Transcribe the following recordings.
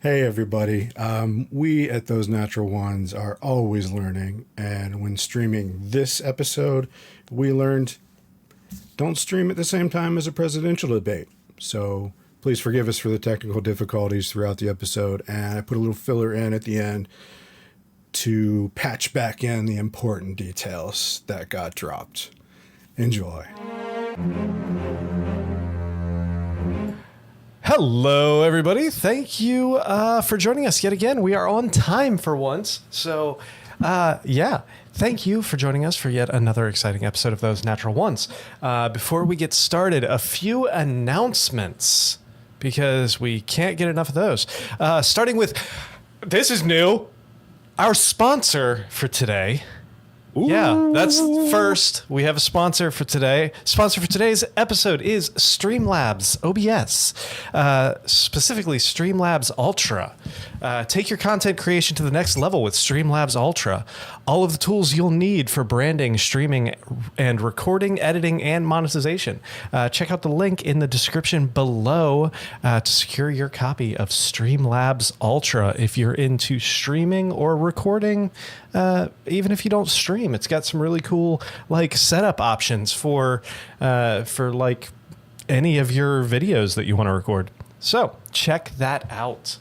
Hey, everybody. We at Those Natural Ones are always learning. And when streaming this episode, we learned don't stream at the same time as a presidential debate. So please forgive us for the technical difficulties throughout the episode. And I put a little filler in at the end to patch back in the important details that got dropped. Enjoy. Hello, everybody. Thank you for joining us yet again. We are on time for once. So, thank you for joining us for yet another exciting episode of Those Natural Ones. Before we get started, a few announcements because we can't get enough of those. Starting with, this is new, our sponsor for today. Ooh. Yeah, that's first. We have a sponsor for today. Sponsor for today's episode is Streamlabs OBS, specifically Streamlabs Ultra. Take your content creation to the next level with Streamlabs Ultra. All of the tools you'll need for branding, streaming, and recording, editing, and monetization. Check out the link in the description below to secure your copy of Streamlabs Ultra if you're into streaming or recording. Even if you don't stream, it's got some really cool like setup options for like any of your videos that you want to record. So check that out.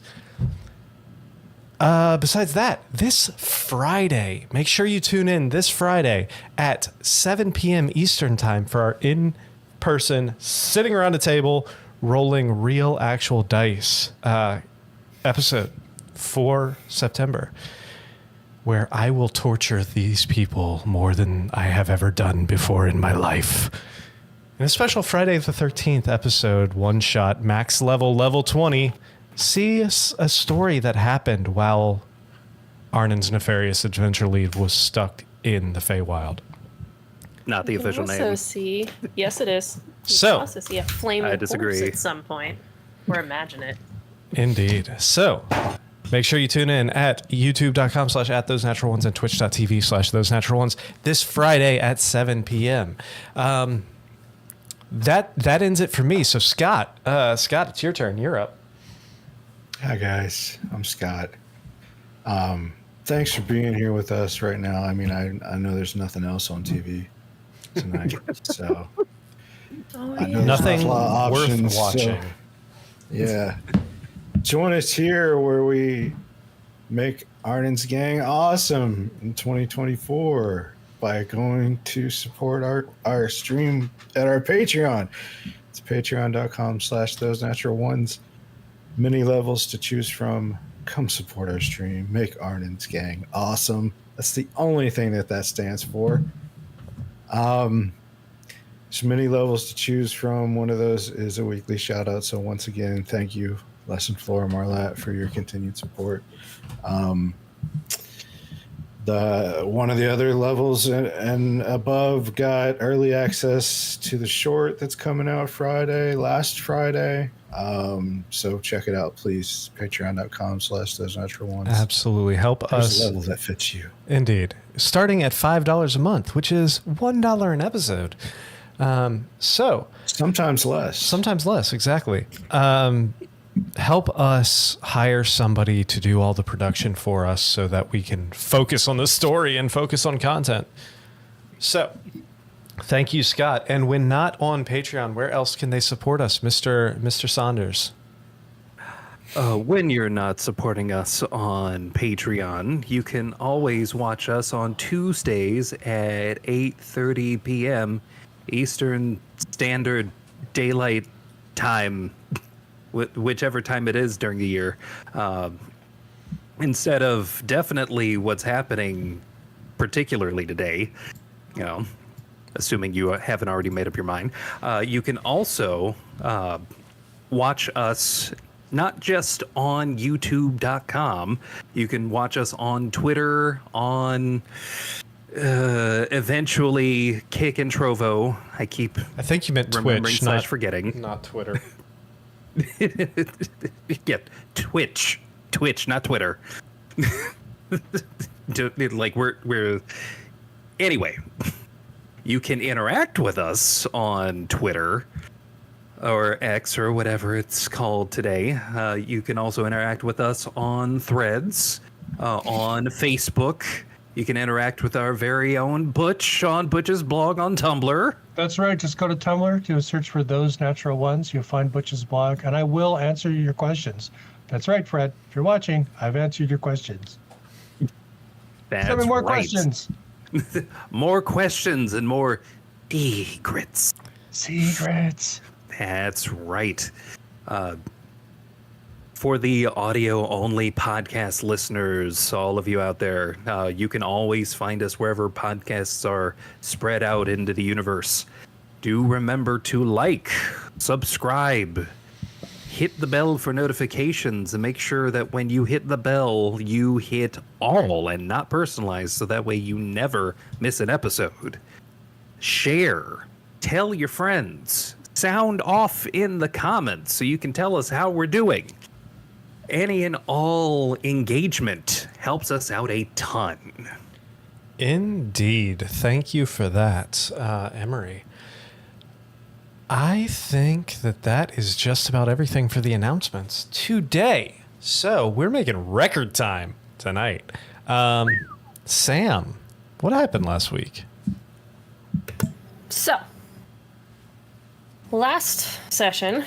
Besides that, this Friday, make sure you tune in this Friday at 7 p.m. Eastern time for our in-person sitting around a table, rolling real actual dice episode for September, where I will torture these people more than I have ever done before in my life. In a special Friday the 13th episode, one shot, max level 20, see a story that happened while Arnon's Nefarious Adventure Lead was stuck in the Feywild. Not the official name. Also see, yes it is. You So, can also see a flaming I disagree. corpse at some point. Or imagine it. Indeed. So, make sure you tune in at youtube.com/@thosenatural1s and twitch.tv/thosenatural1s this Friday at 7 p.m. That ends it for me. So Scott, it's your turn. You're up. Hi, guys. I'm Scott. Thanks for being here with us right now. I mean, I know there's nothing else on TV tonight, so I know there's Nothing not a lot of worth options, watching. so, yeah. Join us here where we make Arden's Gang awesome in 2024 by going to support our stream at our Patreon. It's patreon.com/thosenatural1s. Many levels to choose from. Come support our stream. Make Arden's Gang awesome. That's the only thing that stands for. There's many levels to choose from. One of those is a weekly shout out. So once again, thank you, Lesson Flora Marlatt, for your continued support. One of the other levels and above got early access to the short that's coming out last Friday. So check it out, please. Patreon.com/thosenatural1s. Absolutely. Help There's us. a level that fits you. Indeed. Starting at $5 a month, which is $1 an episode. So Sometimes less. Exactly. Help us hire somebody to do all the production for us so that we can focus on the story and focus on content. So thank you, Scott. And when not on Patreon, where else can they support us, Mr. Saunders? When you're not supporting us on Patreon, you can always watch us on Tuesdays at 8:30 p.m. Eastern Standard Daylight Time, whichever time it is during the year. Instead of definitely what's happening particularly today, assuming you haven't already made up your mind, you can also watch us not just on youtube.com. You can watch us on Twitter, on eventually Kick and Trovo. I think you meant remembering Twitch, / forgetting. not Twitter. Yeah, Twitch, not Twitter. Like we're anyway. You can interact with us on Twitter or X or whatever it's called today. You can also interact with us on Threads, on Facebook. You can interact with our very own Butch on Butch's blog on Tumblr. That's right. Just go to Tumblr, do a search for Those Natural Ones. You'll find Butch's blog, and I will answer your questions. That's right, Fred. If you're watching, I've answered your questions. That's Send me more right. questions. More questions and more secrets. Secrets. That's right. For the audio-only podcast listeners, all of you out there, you can always find us wherever podcasts are spread out into the universe. Do remember to like, subscribe, hit the bell for notifications, and make sure that when you hit the bell, you hit all and not personalized, so that way you never miss an episode. Share. Tell your friends. Sound off in the comments so you can tell us how we're doing. Any and all engagement helps us out a ton. Indeed. Thank you for that, Emery. I think that is just about everything for the announcements today. So we're making record time tonight. Sam, what happened last week? So, last session,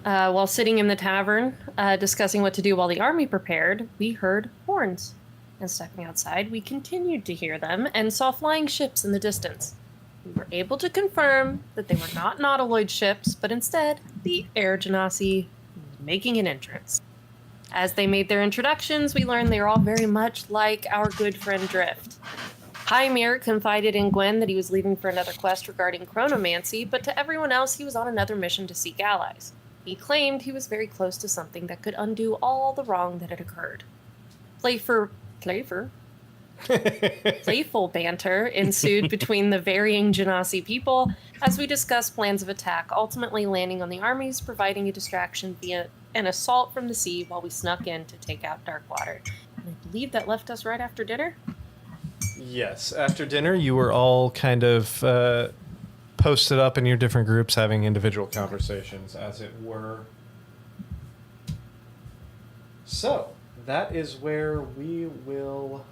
while sitting in the tavern discussing what to do while the army prepared, we heard horns. And stepping outside, we continued to hear them and saw flying ships in the distance. We were able to confirm that they were not Nautiloid ships, but instead the Air Genasi making an entrance. As they made their introductions, we learned they were all very much like our good friend Drift. Hymir confided in Gwen that he was leaving for another quest regarding chronomancy, but to everyone else he was on another mission to seek allies. He claimed he was very close to something that could undo all the wrong that had occurred. Playful banter ensued between the varying Genasi people as we discussed plans of attack, ultimately landing on the armies, providing a distraction via an assault from the sea while we snuck in to take out Darkwater. And I believe that left us right after dinner. Yes, after dinner, you were all kind of posted up in your different groups, having individual conversations, as it were. So, that is where we will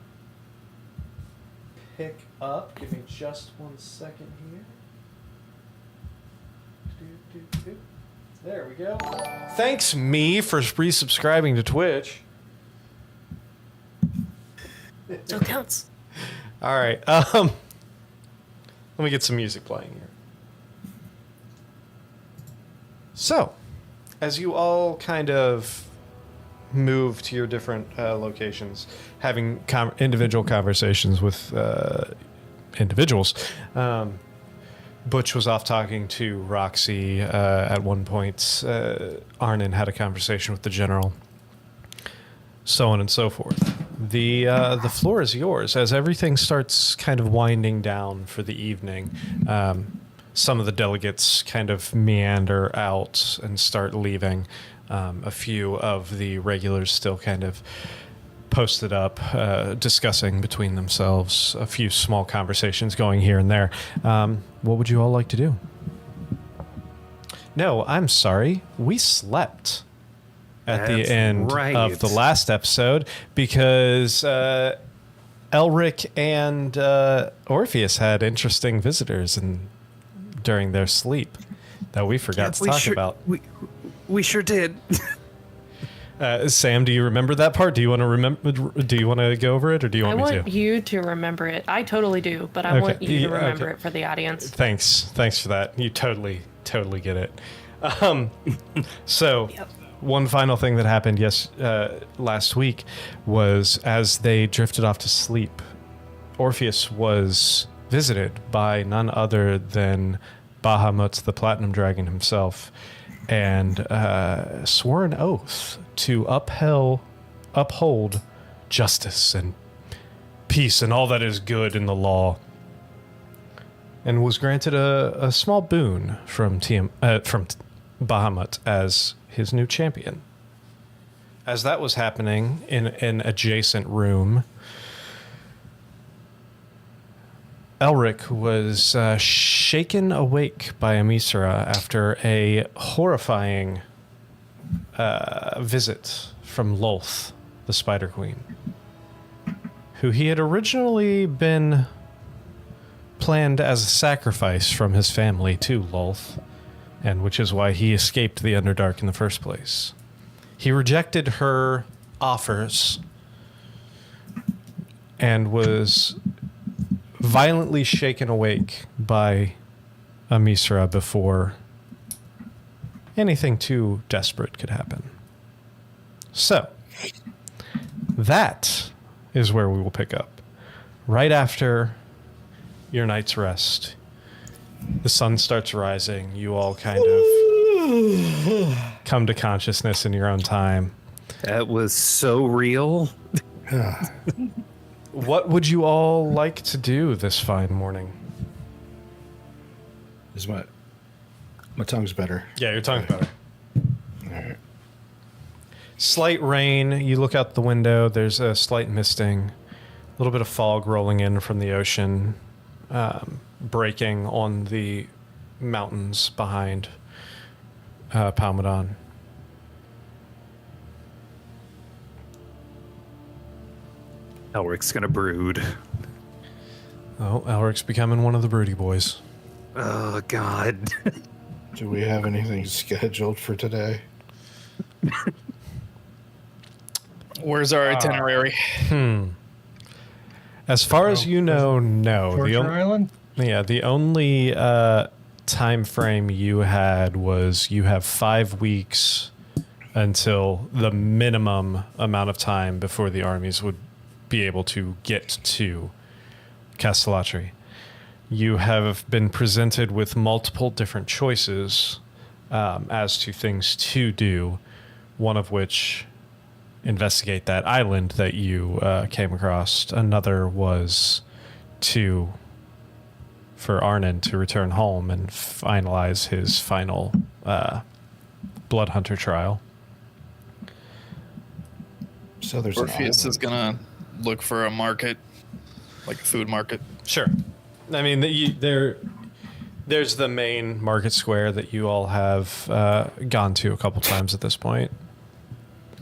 pick up. Give me just 1 second here. There we go. Thanks, me, for resubscribing to Twitch. So it counts. All right. Let me get some music playing here. So, as you all kind of move to your different locations, having individual conversations with individuals, Butch was off talking to Roxy. At one point, Arnon had a conversation with the general. So on and so forth. The floor is yours as everything starts kind of winding down for the evening. Some of the delegates kind of meander out and start leaving. A few of the regulars still kind of posted up, discussing between themselves. A few small conversations going here and there. What would you all like to do? No, I'm sorry. We slept at the end of the last episode because Elric and Orpheus had interesting visitors during their sleep that we forgot to talk about. We sure did. Sam, do you remember that part? Do you want to remember? Do you want to go over it, or do you want me to? I want you to remember it. I totally do, but I want you to remember it for the audience. Thanks for that. You totally get it. So. Yep. One final thing that happened last week was as they drifted off to sleep, Orpheus was visited by none other than Bahamut, the Platinum Dragon himself, and swore an oath to uphold justice and peace and all that is good in the law, and was granted a small boon from Bahamut as his new champion. As that was happening in an adjacent room, Elric was shaken awake by Amisra after a horrifying visit from Lolth, the Spider Queen, who he had originally been planned as a sacrifice from his family to Lolth, and which is why he escaped the Underdark in the first place. He rejected her offers and was violently shaken awake by Amisra before anything too desperate could happen. So, that is where we will pick up. Right after your night's rest, the sun starts rising. You all kind of come to consciousness in your own time. That was so real. What would you all like to do this fine morning? Is my tongue's better. Yeah, your tongue's better. All right. Slight rain. You look out the window. There's a slight misting. A little bit of fog rolling in from the ocean, breaking on the mountains behind Palmedon. Elric's gonna brood. Oh, Elric's becoming one of the broody boys. Oh, God. Do we have anything scheduled for today? Where's our itinerary? As far as you know, no. Torture Island? Yeah, the only time frame you had was you have 5 weeks until the minimum amount of time before the armies would be able to get to Castellatri. You have been presented with multiple different choices as to things to do, one of which investigate that island that you came across. Another was for Arnon to return home and finalize his final Blood Hunter trial. So there's an Orpheus is island. gonna look for a market, like a food market. Sure. I mean, there's the main market square that you all have gone to a couple times at this point.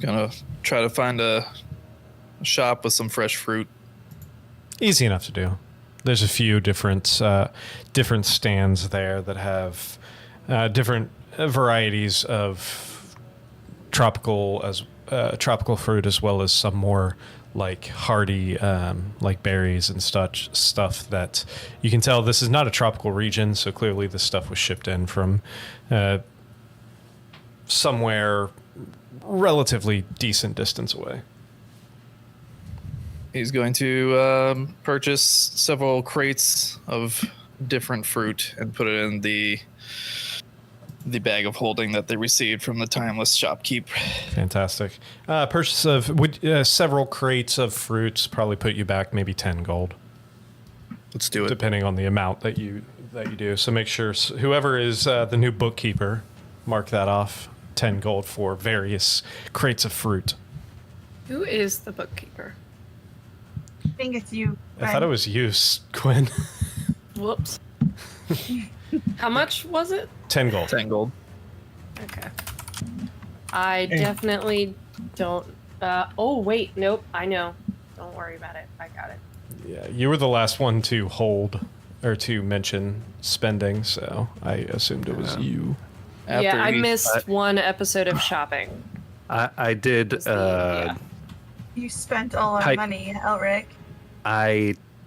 Gonna try to find a shop with some fresh fruit. Easy enough to do. There's a few different stands there that have different varieties of tropical fruit, as well as some more like hardy like berries and stuff that you can tell this is not a tropical region, so clearly this stuff was shipped in from somewhere relatively decent distance away. He's going to purchase several crates of different fruit and put it in the bag of holding that they received from the timeless shopkeep. Fantastic. Purchase of several crates of fruits probably put you back maybe 10 gold. Let's do it. Depending on the amount that you do. So make sure whoever is the new bookkeeper, mark that off. 10 gold for various crates of fruit. Who is the bookkeeper? I think it's you. I thought it was you, Quinn. Whoops. How much was it? 10 gold. 10 gold. Okay. I definitely don't. Oh, wait. Nope. I know. Don't worry about it. I got it. Yeah, you were the last one to hold or to mention spending, so I assumed it was you. Yeah, I he- missed one episode of shopping. I did. Yeah. You spent all our Type- money, Elric.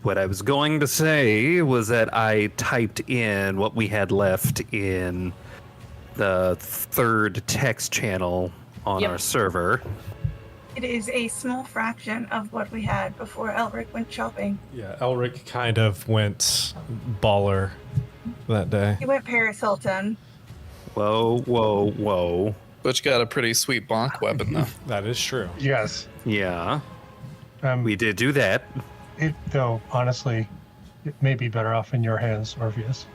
What I was going to say was that I typed in what we had left in the third text channel on Yep. our server. It is a small fraction of what we had before Elric went shopping. Yeah, Elric kind of went baller that day. He went Paris Hilton. Whoa, whoa, whoa. Butch got a pretty sweet bonk weapon, though. That is true. Yes. Yeah, Um, we did do that. though, honestly, it may be better off in your hands, Orpheus.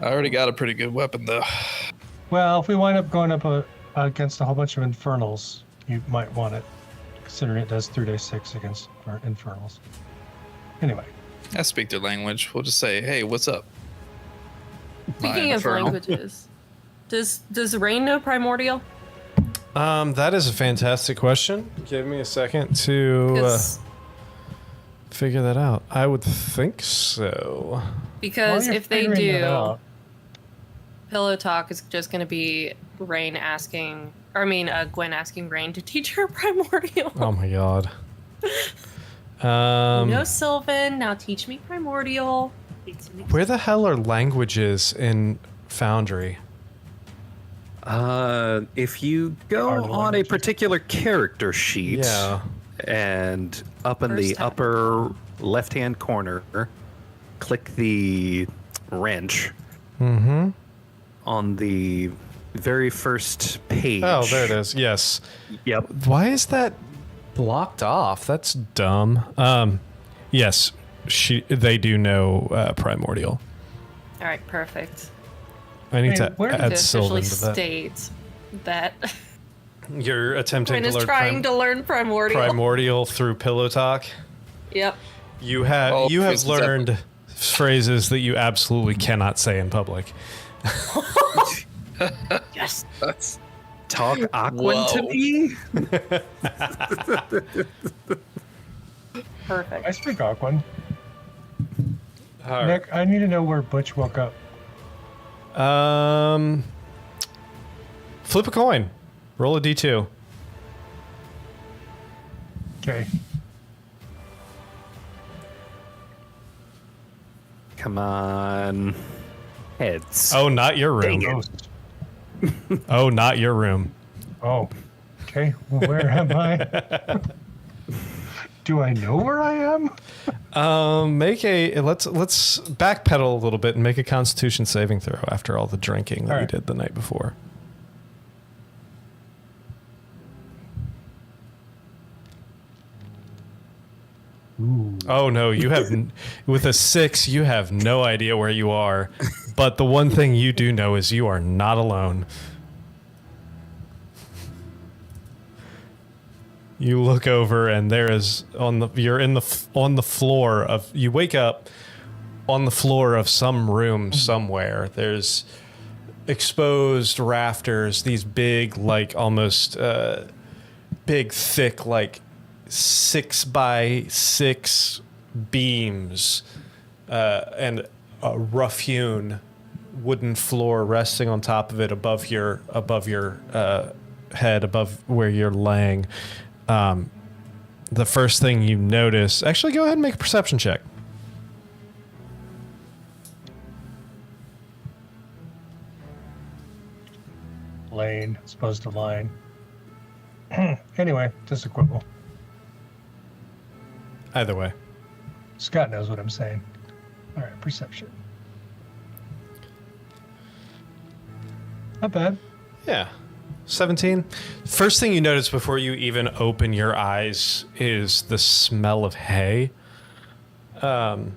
I already got a pretty good weapon, though. Well, if we wind up going up against a whole bunch of infernals, you might want it, considering it does 3d6 against infernals. Anyway, I speak their language. We'll just say, "Hey, what's up?" Speaking My of infernal. languages, does Rain know Primordial? That is a fantastic question. Give me a second to 'Cause- figure that out. I would think so. Because While you're if they figuring that do, out, Pillow Talk is just going to be Rain asking, or I mean, Gwen asking Rain to teach her Primordial. Oh my god. No, Sylvan, now teach me Primordial. Where the hell are languages in Foundry? If you go Cardinal on a languages. particular character sheet, Yeah. and up in the First tab. upper left-hand corner, click the wrench Mm-hmm. on the very first page. Oh, there it is. Yes. Yep. Why is that blocked off? That's dumb. Yes, they do know Primordial. All right, perfect. I need Hey, to where- add To Sylvan officially to that. state that You're attempting Rain to is learn trying to learn Primordial. Primordial through Pillow Talk. Yep. You have Oh, you have this is epic. learned phrases that you absolutely cannot say in public. Yes. That's Talk Aquan to Whoa. me? Perfect. I speak Aquan. All right. Nick, I need to know where Butch woke up. Flip a coin. Roll a d2. Okay. Come on. Heads. Oh, not your room. Dang it. Ghost. Oh, not your room. Oh. Okay. Well, where am I? Do I know where I am? Let's backpedal a little bit and make a Constitution saving throw after all the drinking that All we right. did the night before. Ooh. Oh no, you have with a 6, you have no idea where you are. But the one thing you do know is you are not alone. You look over and there is on the floor of you wake up on the floor of some room somewhere. There's exposed rafters, these big like almost big thick like 6x6 beams and a rough-hewn wooden floor resting on top of it above your head, above where you're laying. The first thing you notice, actually go ahead and make a perception check. Lane, as opposed to line. Anyway, just a quibble. Either way. Scott knows what I'm saying. All right, perception. Not bad. Yeah. 17. First thing you notice before you even open your eyes is the smell of hay. Hey.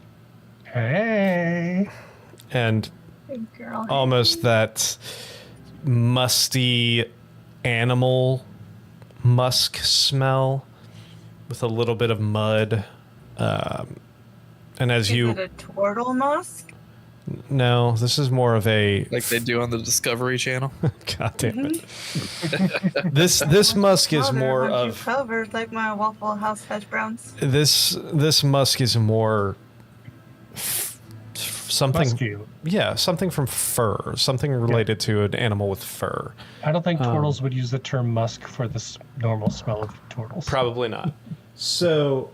And Good girl. almost that musty animal musk smell with a little bit of mud. And as Is you... it a turtle musk? No, this is more of a... like they do on the Discovery Channel. God damn it. This musk is Mother, more aren't you of... covered like my Waffle House hash browns. This musk is more... something... Musky. Yeah, something from fur. Something related to an animal with fur. I don't think turtles would use the term musk for the normal smell of turtles. Probably not. So...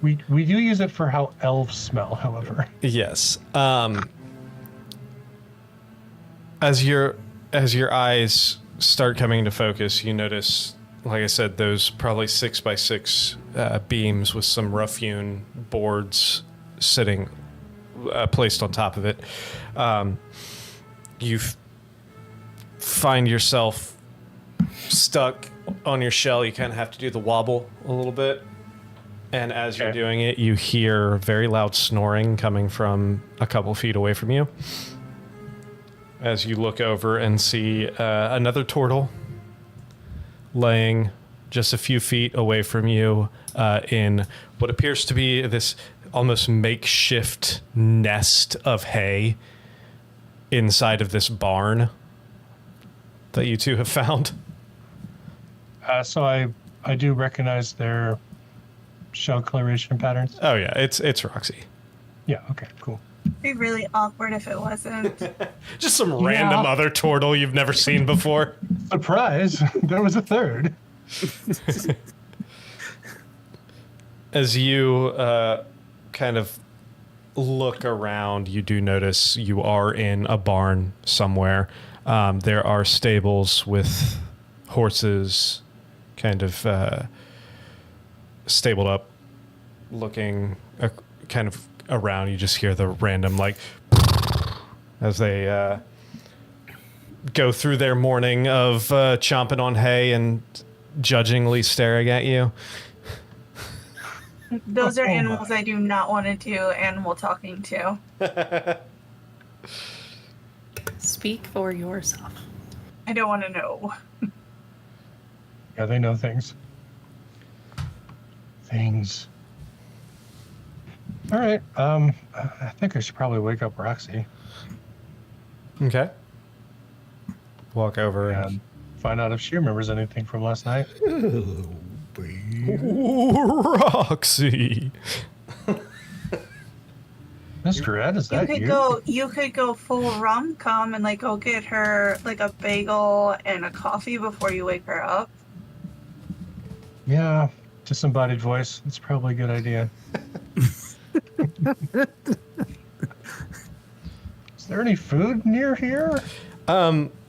We do use it for how elves smell, however. Yes. As your eyes start coming into focus, you notice, like I said, those probably 6x6 beams with some rough-hewn boards sitting placed on top of it. You find yourself stuck on your shell. You kind of have to do the wobble a little bit. And as you're Okay. doing it, you hear very loud snoring coming from a couple feet away from you. As you look over and see another turtle laying just a few feet away from you, in what appears to be this almost makeshift nest of hay inside of this barn that you two have found. So I do recognize their shell coloration patterns. Oh yeah, it's Roxy. Yeah. Okay. Cool. It'd be really awkward if it wasn't. Just some random other turtle you've never seen before. Surprise! There was a third. As you kind of look around, you do notice you are in a barn somewhere. There are stables with horses kind of stabled up, looking kind of around. You just hear the random, like, as they go through their morning of chomping on hay and judgingly staring at you. Those are animals I do not want to do animal talking to. Speak for yourself. I don't want to know. Yeah, they know things. All right. I think I should probably wake up Roxy Okay. Walk over and find out if she remembers anything from last night. Oh, baby. Roxy. Mr. Ed, is that You could go full rom-com and like go get her like a bagel and a coffee before you wake her up. Yeah, disembodied voice. It's probably a good idea. Is there any food near here?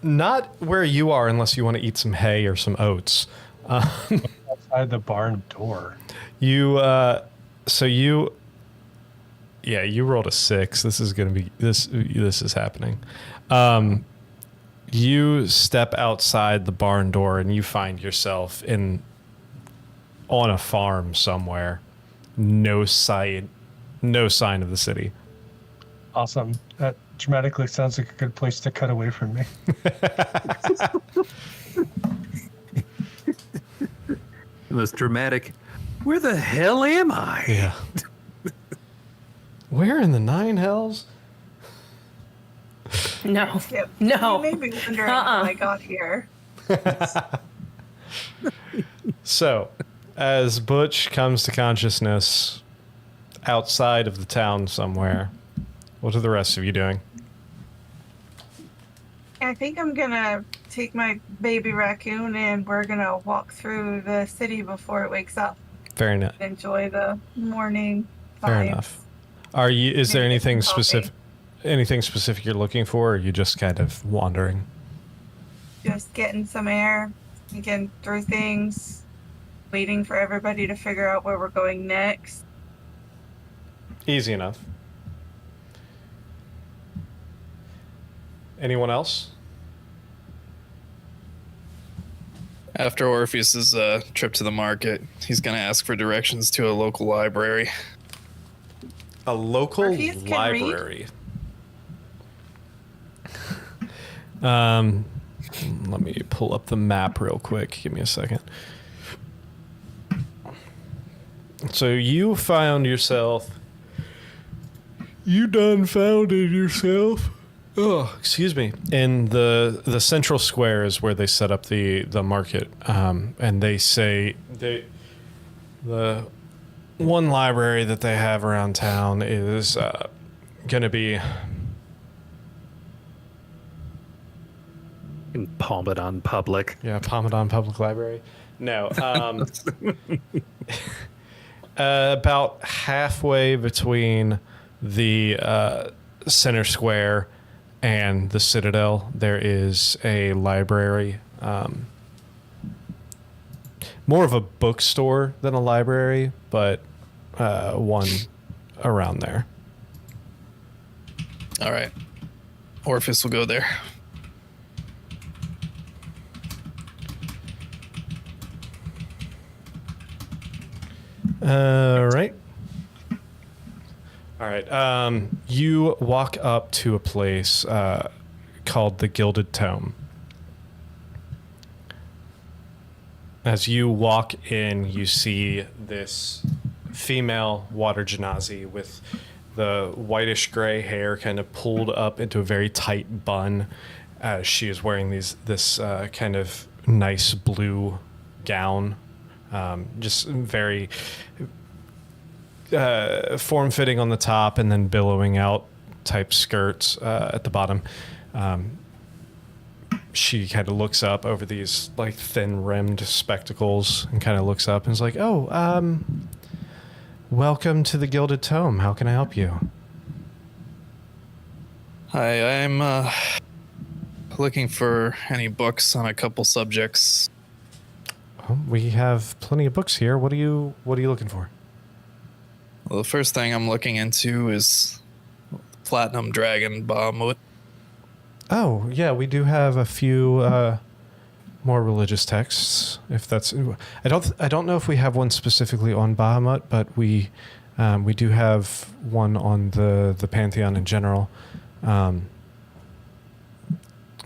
Not where you are, unless you want to eat some hay or some oats. Outside the barn door. You rolled a 6. This is going to be this is happening. You step outside the barn door and you find yourself on a farm somewhere. No sign of the city. Awesome. That dramatically sounds like a good place to cut away from me. The most dramatic. Where the hell am I? Yeah. Where in the 9 hells? No. Yep. No. You made me wondering how I got here. So, as Butch comes to consciousness outside of the town somewhere, what are the rest of you doing? I think I'm gonna take my baby raccoon and we're gonna walk through the city before it wakes up. Fair enough. Enjoy the morning vibes. Fair enough. Is there Maybe anything some coffee. specific? Anything specific you're looking for, or are you just kind of wandering? Just getting some air, thinking through things, waiting for everybody to figure out where we're going next. Easy enough. Anyone else? After Orpheus's trip to the market, he's going to ask for directions to a local library. A local Orpheus can read? library. Let me pull up the map real quick. Give me a second. So you found yourself. You done founded yourself. Oh, excuse me. In the central square is where they set up the market, and they say the one library that they have around town is going to be In Palmedon Public. Palmedon Public Library. No, about halfway between the center square and the Citadel, there is a library. More of a bookstore than a library, but one around there. All right. Orpheus will go there. All right. All right. You walk up to a place called the Gilded Tome. As you walk in, you see this female water genasi with the whitish gray hair kind of pulled up into a very tight bun, as she is wearing this kind of nice blue gown, just very form-fitting on the top and then billowing out type skirts at the bottom. She kind of looks up over these like thin-rimmed spectacles and kind of looks up and is like, "Oh, welcome to the Gilded Tome. How can I help you?" Hi, I'm looking for any books on a couple subjects. Oh, we have plenty of books here. What are you looking for? Well, the first thing I'm looking into is Platinum Dragon Bahamut. Oh, yeah, we do have a few more religious texts. If that's, I don't know if we have one specifically on Bahamut, but we do have one on the Pantheon in general,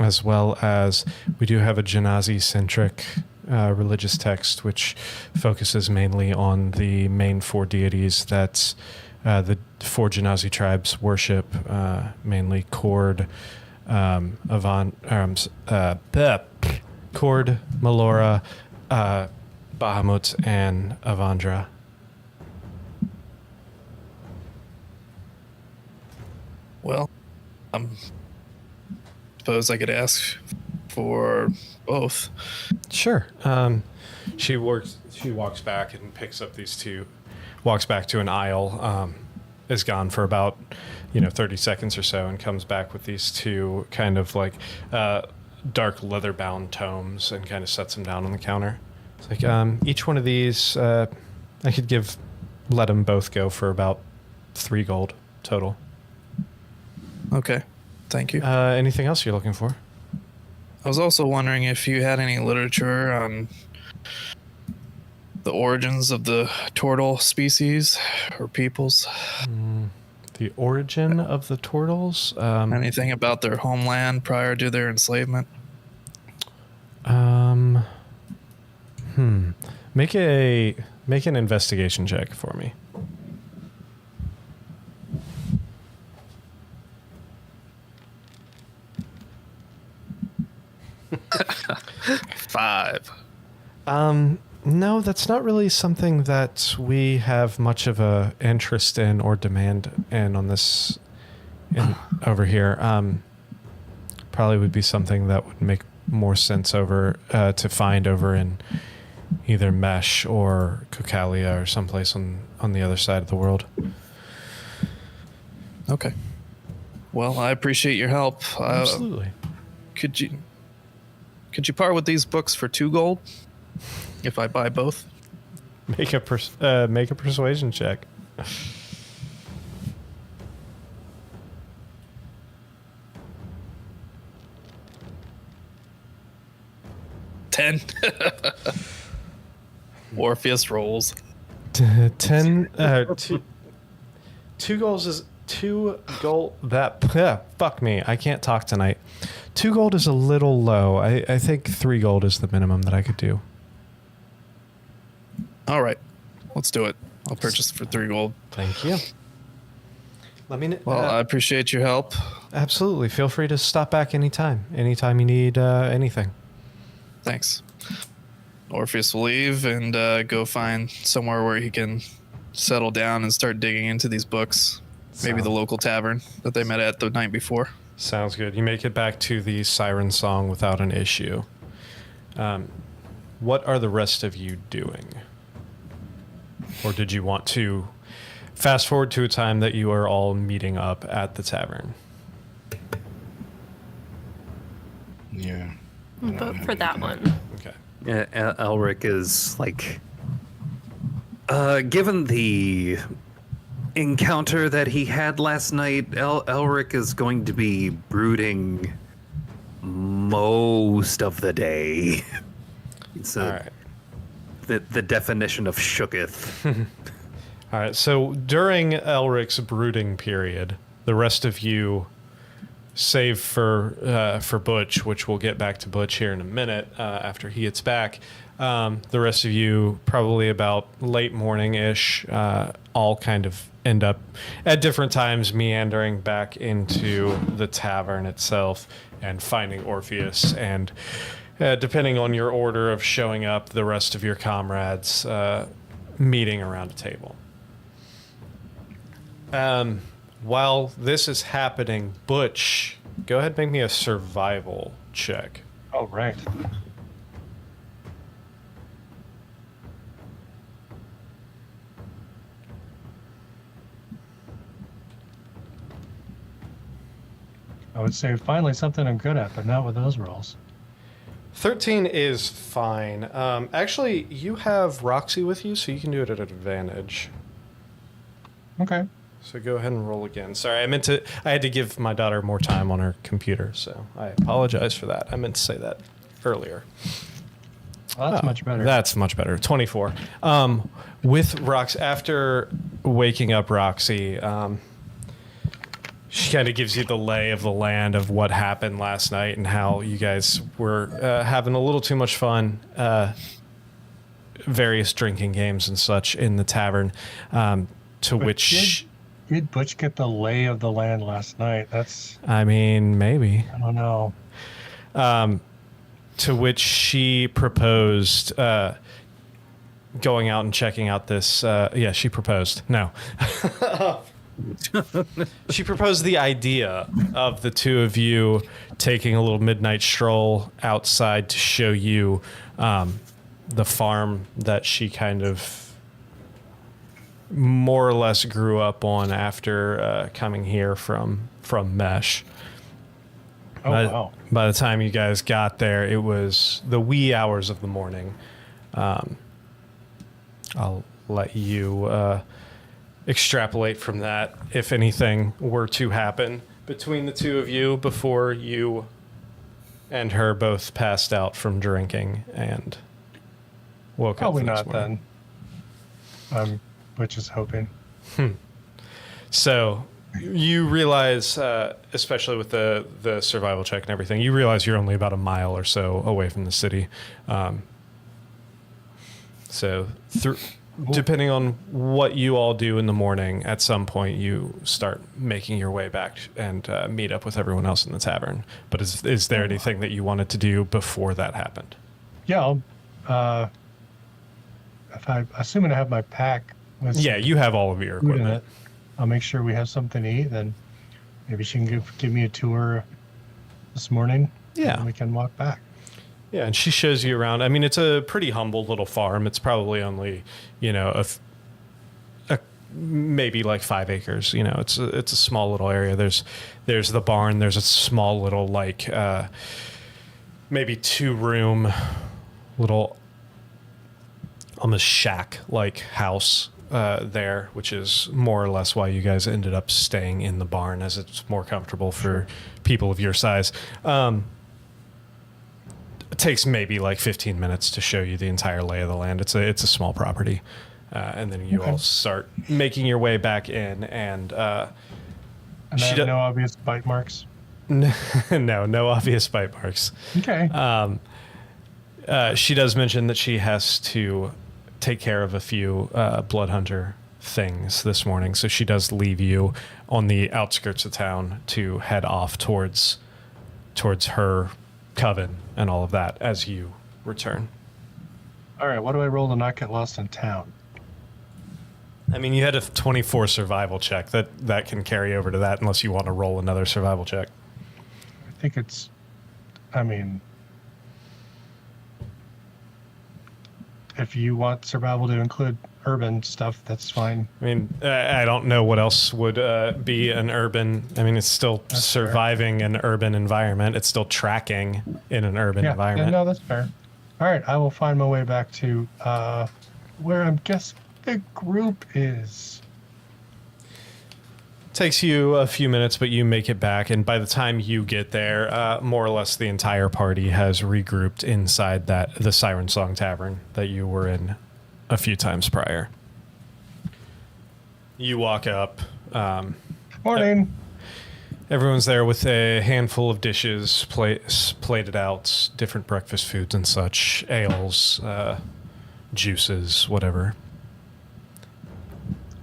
as well as we do have a Genasi-centric religious text, which focuses mainly on the main four deities that the four Genasi tribes worship, mainly Cord, Cord, Melora, Bahamut, and Avandra. Well, suppose I could ask for both. Sure. She walks back and picks up these two, walks back to an aisle, is gone for about 30 seconds or so, and comes back with these two kind of like dark leather bound tomes and kind of sets them down on the counter. It's like each one of these I could let them both go for about 3 gold total. Okay, thank you. Anything else you're looking for? I was also wondering if you had any literature on the origins of the turtle species or peoples. The origin of the turtles? Anything about their homeland prior to their enslavement? Make an investigation check for me. Five. No, that's not really something that we have much of a interest in or demand in on this over here. Probably would be something that would make more sense to find over in either Mesh or Cocalia or someplace on the other side of the world. Okay. Well, I appreciate your help. Absolutely. Could you part with these books for 2 gold if I buy both? Make a persuasion check. $10. Orpheus rolls. 10. 2 goals is 2 gold. Fuck me. I can't talk tonight. 2 gold is a little low. I think 3 gold is the minimum that I could do. All right, let's do it. I'll purchase for 3 gold. Thank you. Let me know. Well, I appreciate your help. Absolutely. Feel free to stop back anytime you need anything. Thanks. Orpheus will leave and go find somewhere where he can settle down and start digging into these books. Maybe the local tavern that they met at the night before. Sounds good. You make it back to the Siren Song without an issue. What are the rest of you doing? Or did you want to fast forward to a time that you are all meeting up at the tavern? Yeah. Vote for that one. Okay. Yeah, Elric is like, given the encounter that he had last night, Elric is going to be brooding most of the day. It's All right. the definition of shooketh. All right. So during Elric's brooding period, the rest of you save for Butch, which we'll get back to Butch here in a minute after he gets back. The rest of you, probably about late morning-ish, all kind of end up at different times meandering back into the tavern itself and finding Orpheus, and depending on your order of showing up, the rest of your comrades meeting around a table. While this is happening, Butch, go ahead and make me a survival check. Oh, right. I would say finally something I'm good at, but not with those rolls. 13 is fine. Actually, you have Roxy with you, so you can do it at advantage. Okay. So go ahead and roll again. Sorry, I had to give my daughter more time on her computer, so I apologize for that. I meant to say that earlier. Well, that's much better. That's much better. 24. With Roxy, after waking up Roxy, she kind of gives you the lay of the land of what happened last night and how you guys were having a little too much fun, various drinking games and such in the tavern, Did Butch get the lay of the land last night? I mean, maybe. I don't know. To which she proposed going out and checking out this. Yeah, she proposed. No. She proposed the idea of the two of you taking a little midnight stroll outside to show you the farm that she kind of more or less grew up on after coming here from Mesh. Oh, wow. By the time you guys got there, it was the wee hours of the morning. I'll let you extrapolate from that if anything were to happen between the two of you before you and her both passed out from drinking and woke Probably up the not next morning. then. Butch is hoping. So you realize, especially with the survival check and everything, you realize you're only about a mile or so away from the city. Depending on what you all do in the morning, at some point you start making your way back and meet up with everyone else in the tavern. But is there anything that you wanted to do before that happened? Yeah, assuming I have my pack. Yeah, you have all of your food in equipment. it, I'll make sure we have something to eat. Then maybe she can give me a tour this morning. Yeah. And we can walk back. Yeah, and she shows you around. I mean, it's a pretty humble little farm. It's probably only, maybe like 5 acres. It's a small little area. There's the barn. There's a small little maybe 2-room little almost shack-like house there, which is more or less why you guys ended up staying in the barn, as it's more comfortable for people of your size. It takes maybe like 15 minutes to show you the entire lay of the land. It's a small property, and then you all start making your way back in, and I have no obvious bite marks. no obvious bite marks. Okay. She does mention that she has to take care of a few blood hunter things this morning, so she does leave you on the outskirts of town to head off towards her coven and all of that as you return. All right, what do I roll to not get lost in town? I mean, you had a 24 survival check. That can carry over to that unless you want to roll another survival check. I think if you want survival to include urban stuff, that's fine. I mean, I don't know what else would be an urban. I mean, it's still surviving an urban environment. It's still tracking in an urban environment. Yeah, no, that's fair. All right, I will find my way back to where I'm guessing the group is. Takes you a few minutes, but you make it back, and by the time you get there, more or less the entire party has regrouped inside the Siren Song Tavern that you were in a few times prior. You walk up. Morning. Everyone's there with a handful of dishes, plated out, different breakfast foods and such, ales, juices, whatever.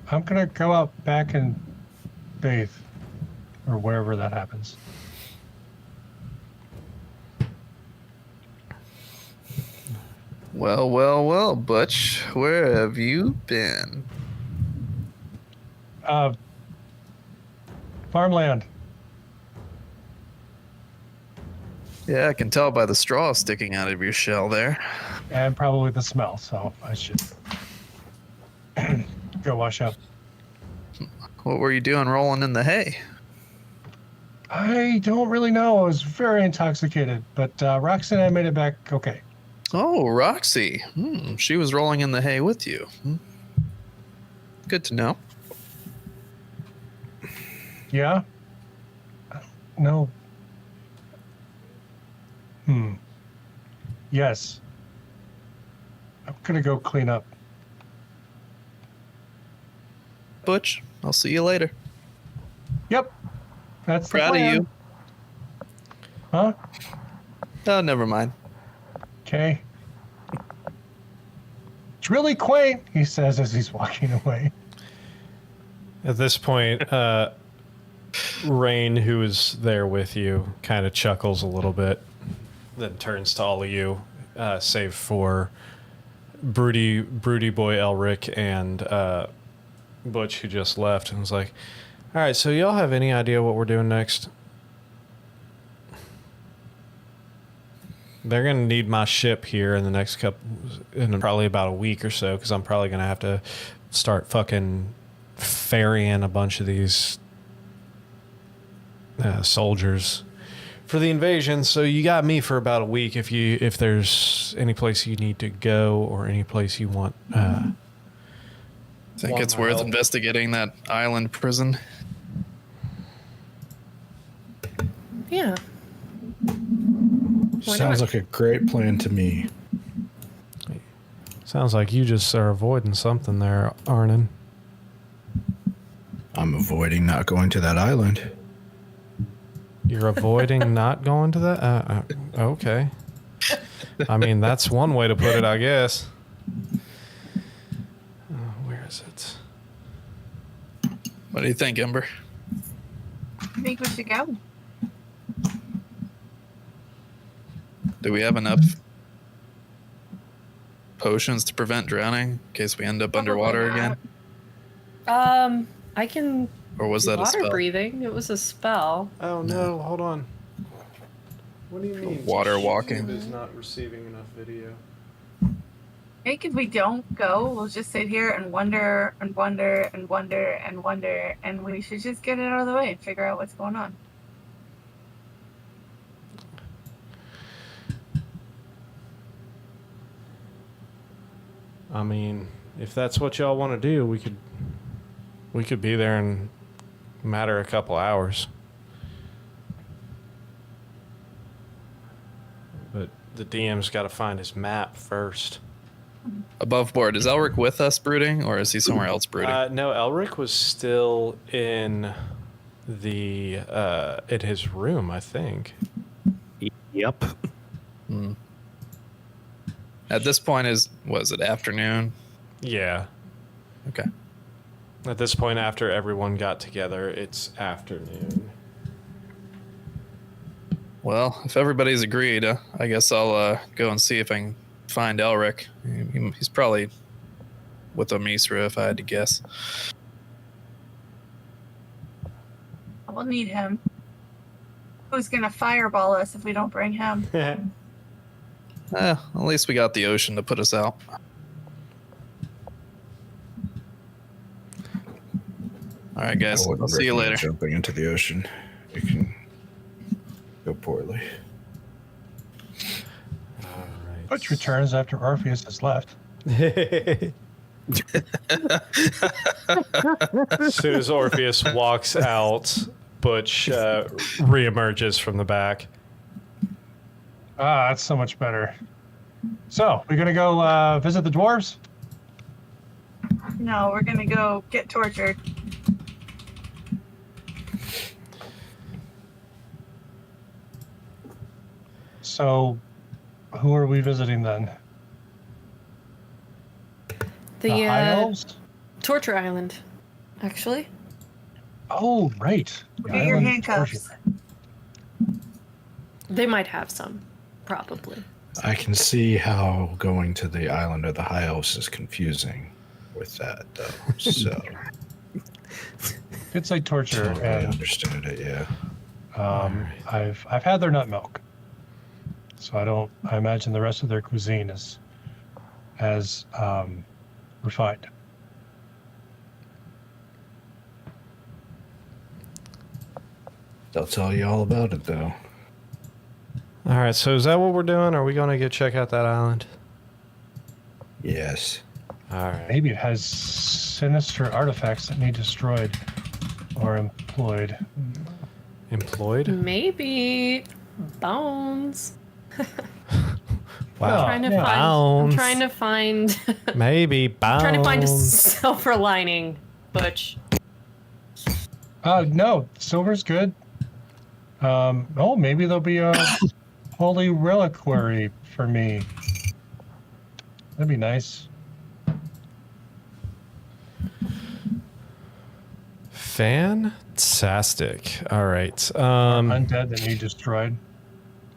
I'm gonna go out back and bathe, or wherever that happens. Well, well, well, Butch, where have you been? Farmland. Yeah, I can tell by the straw sticking out of your shell there. And probably the smell, so I should go wash up. What were you doing rolling in the hay? I don't really know. I was very intoxicated, but Roxy and I made it back okay. Oh, Roxy. She was rolling in the hay with you. Good to know. Yeah? No. Yes. I'm gonna go clean up. Butch, I'll see you later. Yep. That's the Proud of plan. you. Huh? Oh, never mind. Okay. It's really quaint, he says as he's walking away. At this point, Rain, who is there with you, kind of chuckles a little bit, then turns to all of you, save for Broody Boy Elric and Butch, who just left, and was like, all right, so y'all have any idea what we're doing next? They're going to need my ship here in the next in probably about a week or so, because I'm probably going to have to start fucking ferrying a bunch of these soldiers for the invasion. So you got me for about a week if there's any place you need to go or any place you want. Think Want it's my worth help? investigating that island prison? Yeah. Why Sounds not? like a great plan to me. Sounds like you just are avoiding something there, Arnon. I'm avoiding not going to that island. You're avoiding not going to that? Okay. I mean, that's one way to put it, I guess. Where is it? What do you think, Ember? I think we should go. Do we have enough potions to prevent drowning in case we end up underwater not. again? I can Or was that a water spell? breathing. It was a spell. Oh, no, hold on. What do you mean? Water walking. YouTube is not receiving enough video. I think if we don't go, we'll just sit here and wonder and wonder and wonder and wonder, and we should just get it out of the way and figure out what's going on. I mean, if that's what y'all want to do, we could be there in a matter of a couple hours. But the DM's got to find his map first. Above board, is Elric with us brooding, or is he somewhere else brooding? No, Elric was still in the in his room, I think. Yep. At this point, was it afternoon? Yeah. Okay. At this point, after everyone got together, it's afternoon. Well, if everybody's agreed, I guess I'll go and see if I can find Elric. He's probably with Amisra, if I had to guess. We'll need him. Who's gonna fireball us if we don't bring him? At least we got the ocean to put us out. All right, guys. I wouldn't I'll see you recommend later. Jumping into the ocean, it can go poorly. Butch returns after Orpheus has left. As soon as Orpheus walks out, Butch reemerges from the back. Ah, that's so much better. So, we're gonna go visit the dwarves? No, we're gonna go get tortured. So, who are we visiting then? The High Elves? Torture Island, actually. Oh, right. The Get your island of handcuffs. torture. They might have some, probably. I can see how going to the island of the High Elves is confusing with that, though. So It's like torture, totally and understood it. Yeah. I've had their nut milk, so I imagine the rest of their cuisine is as refined. They'll tell you all about it, though. All right, so is that what we're doing? Are we going to go check out that island? Yes. All right. Maybe it has sinister artifacts that need destroyed or employed. Employed? Maybe bones. Wow. Oh, Trying to yeah. find. Bones. I'm trying to find. Maybe bounds. trying to find a silver lining, Butch. No, silver's good. Oh, maybe there'll be a holy reliquary for me. That'd be nice. Fantastic. All right. Undead that need destroyed.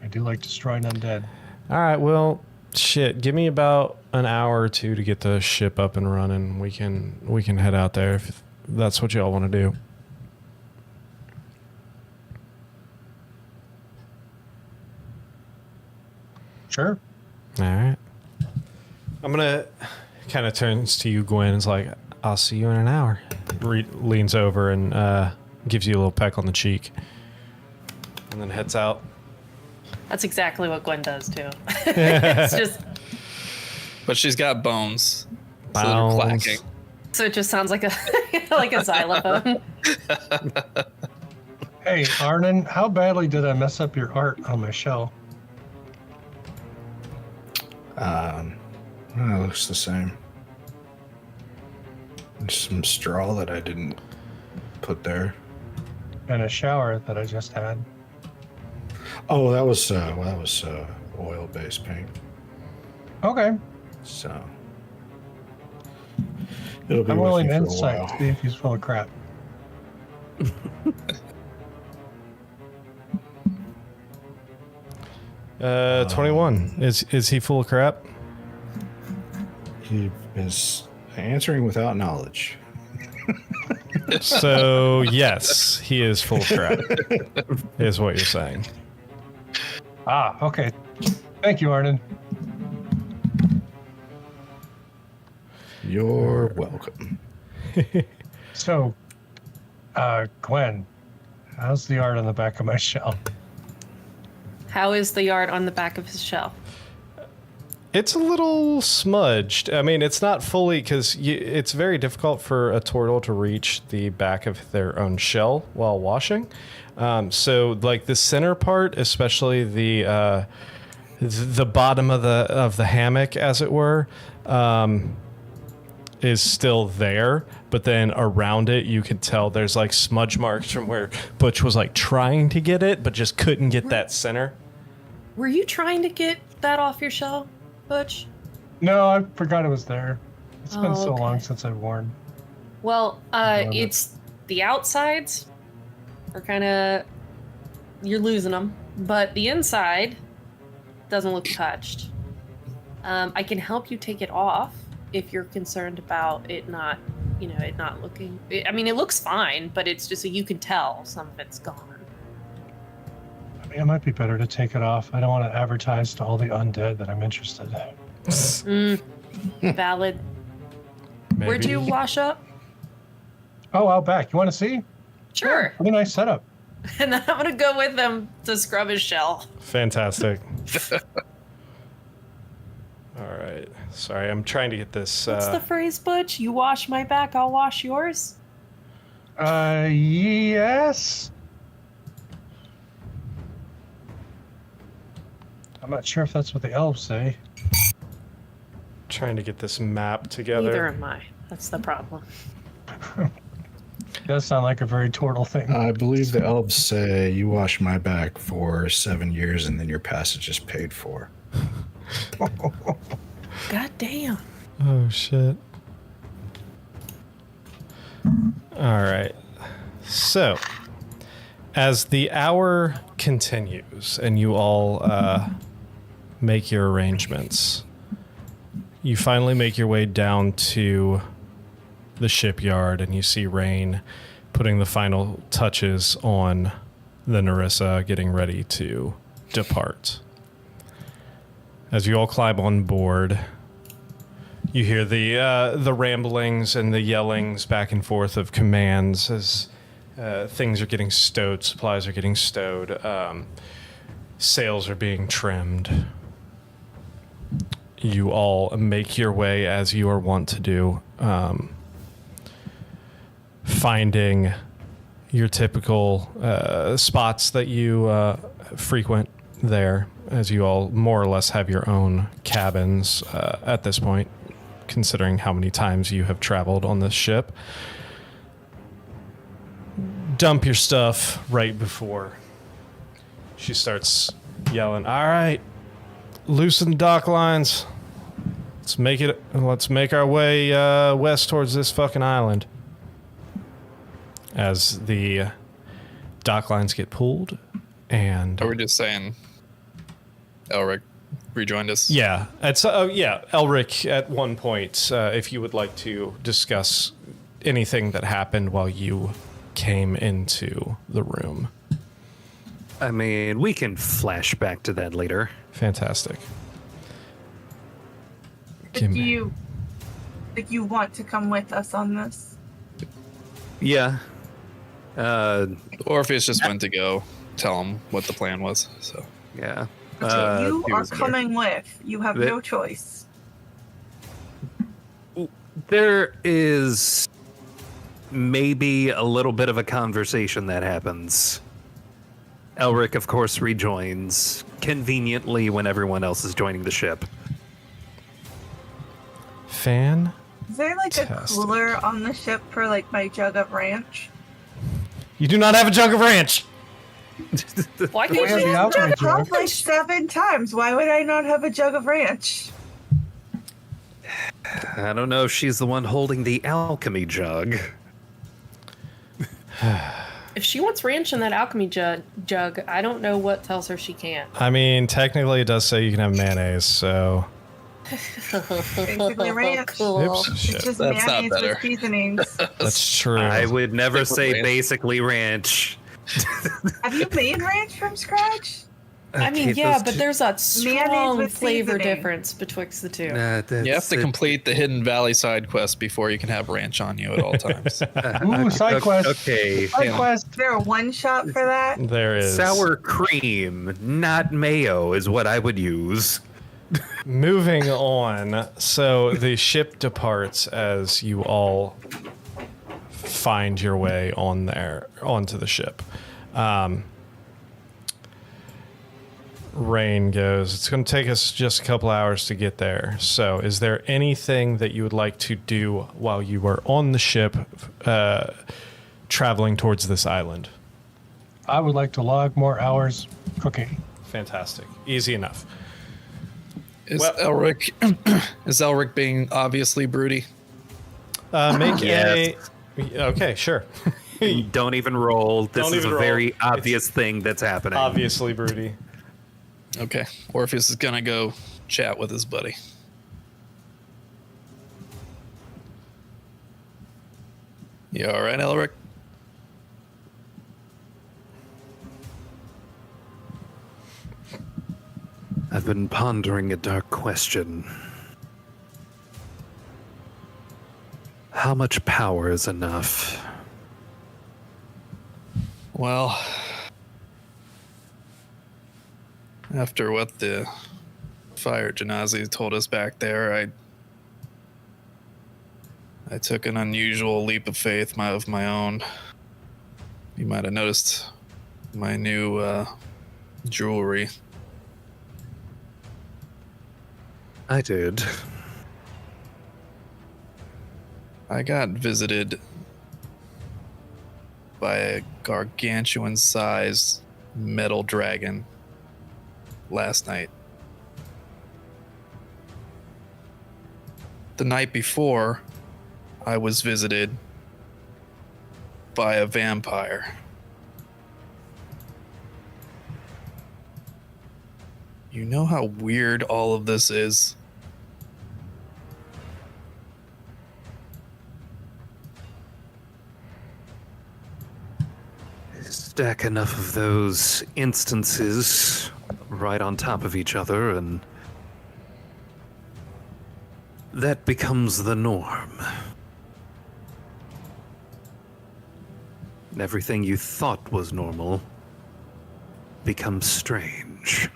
I do like destroying undead. All right. Well, shit. Give me about an hour or two to get the ship up and running. We can head out there if that's what y'all want to do. Sure. All right. I'm gonna kind of turns to you, Gwen. It's like, I'll see you in an hour. Leans over and gives you a little peck on the cheek, and then heads out. That's exactly what Gwen does too. It's just But she's got bones. So they're Bones. clacking. so it just sounds like a like a xylophone. Hey, Arnon, how badly did I mess up your art on my shell? It looks the same. There's some straw that I didn't put there. And a shower that I just had. Oh, that was oil-based paint. Okay. So it'll be I'm with rolling you for a insight while. to see if he's full of crap. 21. Is he full of crap? He is answering without knowledge. So yes, he is full of crap. Is what you're saying. Ah, okay. Thank you, Arnon. You're welcome. So, Gwen, how's the art on the back of my shell? How is the yard on the back of his shell? It's a little smudged. I mean, it's not fully because it's very difficult for a turtle to reach the back of their own shell while washing. So, like the center part, especially the bottom of the hammock, as it were, is still there. But then around it, you can tell there's like smudge marks from where Butch was like trying to get it, but just couldn't get that center. Were you trying to get that off your shell, Butch? No, I forgot it was there. It's been so okay. long since I've worn. Well, Darn it. it's the outsides are kind of you're losing them, but the inside doesn't look touched. I can help you take it off if you're concerned about it not, it not looking. I mean, it looks fine, but it's just so you can tell some of it's gone. I mean, it might be better to take it off. I don't want to advertise to all the undead that I'm interested. Valid. Where'd Maybe. you wash up? Oh, out back. You want to see? Sure. What a nice setup. And then I'm gonna go with them to scrub his shell. Fantastic. All right. Sorry, I'm trying to get this. What's the phrase, Butch? You wash my back, I'll wash yours. Yes. I'm not sure if that's what the elves say. Trying to get this map together. Neither am I. That's the problem. Does sound like a very turtle thing. I believe the elves say you wash my back for 7 years and then your passage is paid for. God damn. Oh shit. All right. So, as the hour continues and you all make your arrangements, you finally make your way down to the shipyard and you see Rain putting the final touches on the Narissa, getting ready to depart. As you all climb on board, you hear the ramblings and the yellings back and forth of commands as things are getting stowed, supplies are getting stowed, sails are being trimmed. You all make your way as you are wont to do, finding your typical spots that you frequent there, as you all more or less have your own cabins at this point, considering how many times you have traveled on this ship. Dump your stuff right before she starts yelling, "All right, loosen the dock lines. Let's make our way west towards this fucking island." As the dock lines get pulled, and Are we just saying Elric rejoined us? yeah, Elric at one point, if you would like to discuss anything that happened while you came into the room. I mean, we can flash back to that later. Fantastic. Do you want to come with us on this? Yeah. Orpheus just went to go tell him what the plan was. So Yeah. You he are was there. coming with. You have no choice. There is maybe a little bit of a conversation that happens. Elric, of course, rejoins conveniently when everyone else is joining the ship. Fan. Is there like a Fantastic. cooler on the ship for like my jug of ranch? You do not have a jug of ranch. Why We can't have you the have alchemy I've jug. like 7 times. Why would I not have a jug of ranch? I don't know if she's the one holding the alchemy jug. If she wants ranch in that alchemy jug, I don't know what tells her she can't. I mean, technically, it does say you can have mayonnaise, so. Basically ranch. Cool. Oops, It's shit. just That's not mayonnaise better. with seasonings. That's true. I would never Stick with say ranch. basically ranch. Have you made ranch from scratch? I mean, Okay, yeah, those but two- there's that Mayonnaise strong with flavor seasoning. difference betwixt the two. you have to complete the Hidden Valley side quest before you can have ranch on you at all times. Ooh, side quest. Okay. Side quest. Is there a one shot for that? There is. Sour cream, not mayo, is what I would use. Moving on. So the ship departs as you all find your way onto the ship. Rain goes, "It's going to take us just a couple hours to get there. So is there anything that you would like to do while you are on the ship traveling towards this island?" I would like to log more hours cooking. Fantastic. Easy enough. Is Well- Elric being obviously broody? Make Yes. Okay, sure. Don't even roll. This Don't is even a roll. very obvious thing that's happening. Obviously, broody. Okay. Orpheus is gonna go chat with his buddy. You all right, Elric? I've been pondering a dark question. How much power is enough? Well, after what the fire Genasi told us back there, I took an unusual leap of faith of my own. You might have noticed my new jewelry. I did. I got visited by a gargantuan-sized metal dragon last night. The night before, I was visited by a vampire. You know how weird all of this is? Stack enough of those instances right on top of each other, and that becomes the norm. And everything you thought was normal becomes strange.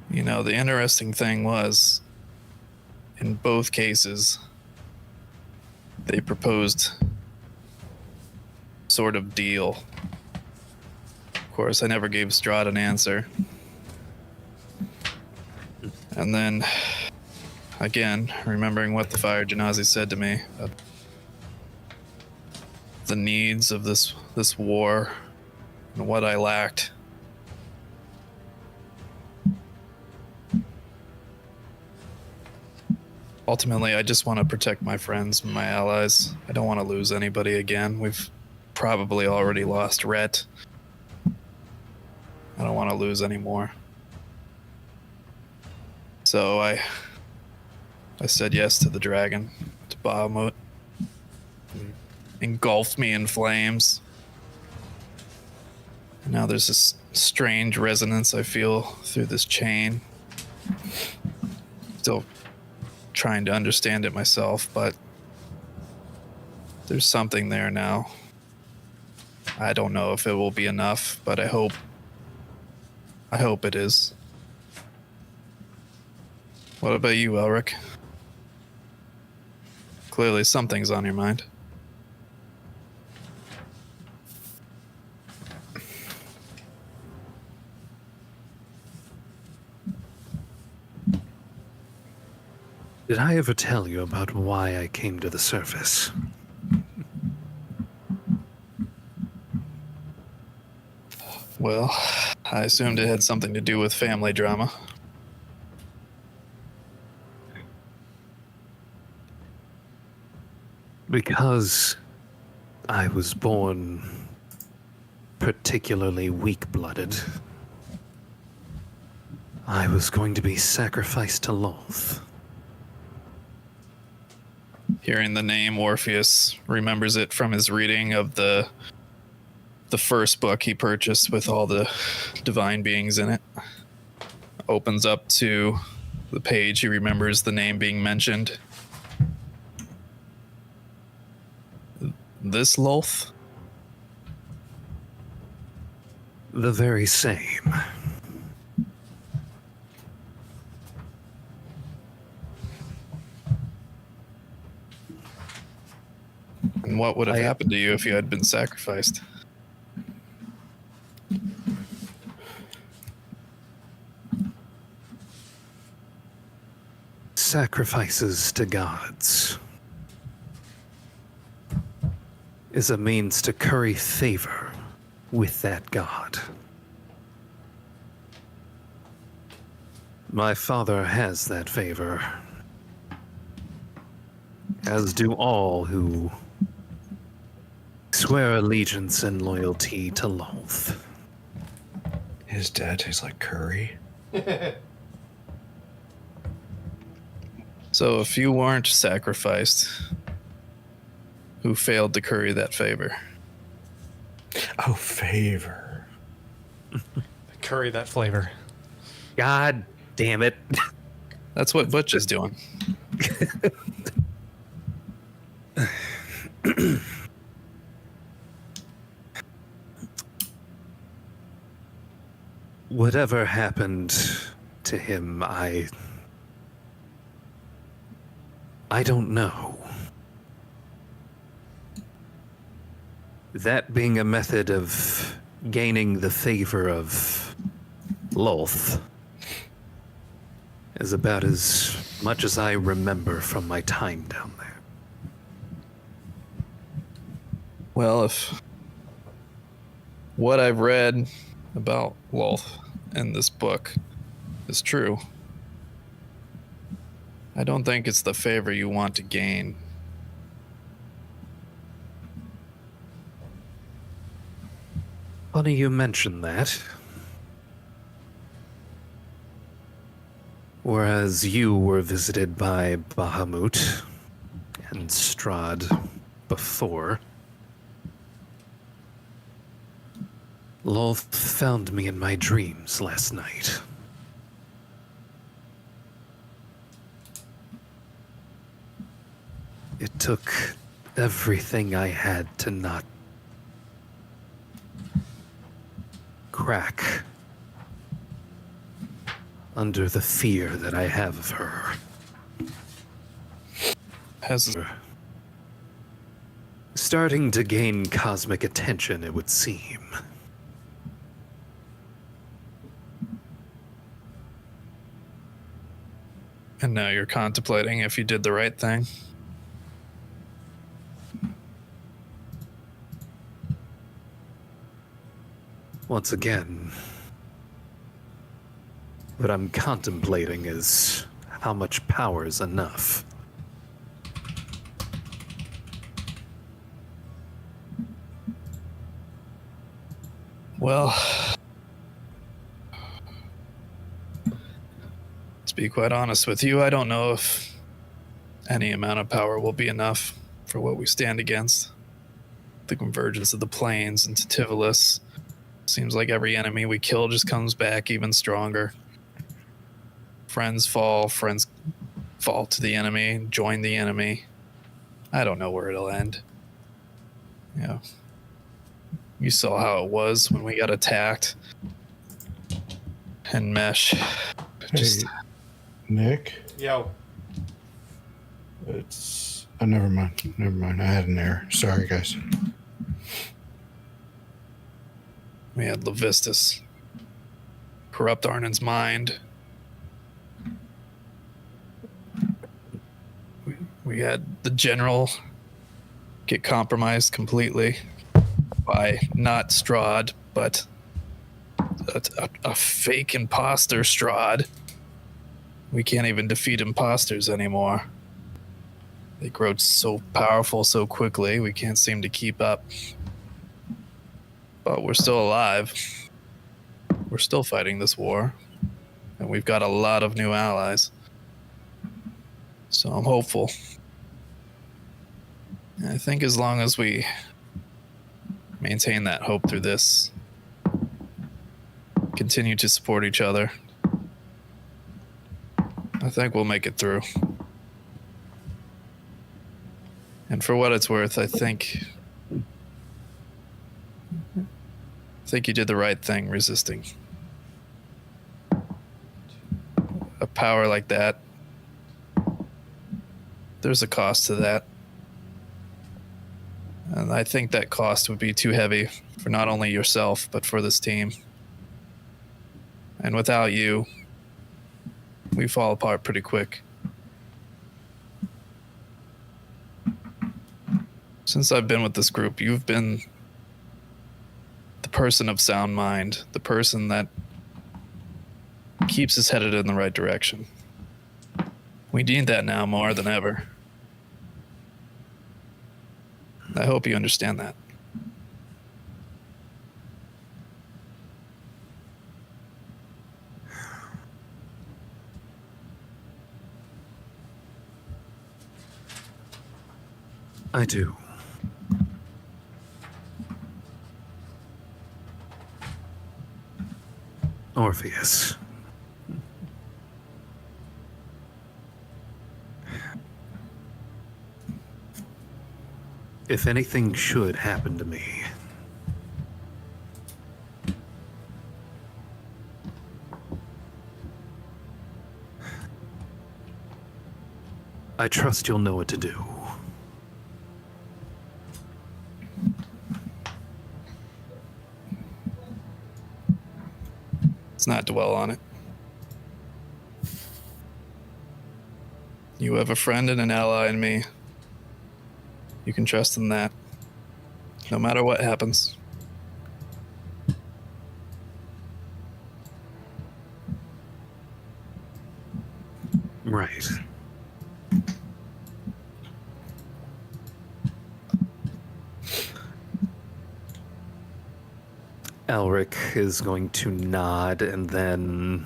You know, the interesting thing was, in both cases, they proposed sort of deal. Of course, I never gave Strahd an answer. And then, again, remembering what the Fire Genasi said to me, the needs of this war and what I lacked. Ultimately, I just want to protect my friends and my allies. I don't want to lose anybody again. We've probably already lost Rhett. I don't want to lose any more. So I said yes to the dragon, to Bahamut. Engulfed me in flames. And now there's this strange resonance I feel through this chain. Still trying to understand it myself, but there's something there now. I don't know if it will be enough, but I hope it is. What about you, Elric? Clearly something's on your mind. Did I ever tell you about why I came to the surface? Well, I assumed it had something to do with family drama. Because I was born particularly weak-blooded. I was going to be sacrificed to Lolth. Hearing the name Orpheus, remembers it from his reading of the first book he purchased with all the divine beings in it. Opens up to the page, he remembers the name being mentioned. This Lolth? The very same. And what would have happened to you if you had been sacrificed? Sacrifices to gods is a means to curry favor with that god. My father has that favor, as do all who swear allegiance and loyalty to Lolth. His dad tastes like curry. So if you weren't sacrificed, who failed to curry that favor? Oh, favor. Curry that flavor. God damn it. That's what Butch is doing. Whatever happened to him, I don't know. That being a method of gaining the favor of Lolth is about as much as I remember from my time down there. Well, if what I've read about Lolth in this book is true, I don't think it's the favor you want to gain. Funny you mention that. Whereas you were visited by Bahamut and Strahd before, Lolth found me in my dreams last night. It took everything I had to not crack under the fear that I have of her. Has Starting to gain cosmic attention, it would seem. and now you're contemplating if you did the right thing. Once again, what I'm contemplating is how much power is enough. Well, to be quite honest with you, I don't know if any amount of power will be enough for what we stand against. The convergence of the planes into Tivolis. Seems like every enemy we kill just comes back even stronger. Friends fall to the enemy, join the enemy. I don't know where it'll end. Yeah. You saw how it was when we got attacked. And Mesh. Just Hey, Nick, Yo. it's never mind. Never mind. I had an error. Sorry, guys. we had Levistus corrupt Arnon's mind. We had the general get compromised completely by not Strahd, but a fake imposter Strahd. We can't even defeat imposters anymore. They grow so powerful so quickly, we can't seem to keep up. But we're still alive. We're still fighting this war. And we've got a lot of new allies. So I'm hopeful. And I think as long as we maintain that hope through this, continue to support each other, I think we'll make it through. And for what it's worth, I think you did the right thing resisting. A power like that, there's a cost to that. And I think that cost would be too heavy for not only yourself, but for this team. And without you, we fall apart pretty quick. Since I've been with this group, you've been the person of sound mind, the person that keeps us headed in the right direction. We need that now more than ever. I hope you understand that. I do. Orpheus. If anything should happen to me, I trust you'll know what to do. Let's not dwell on it. You have a friend and an ally in me. You can trust in that. no matter what happens. Right. Elric is going to nod and then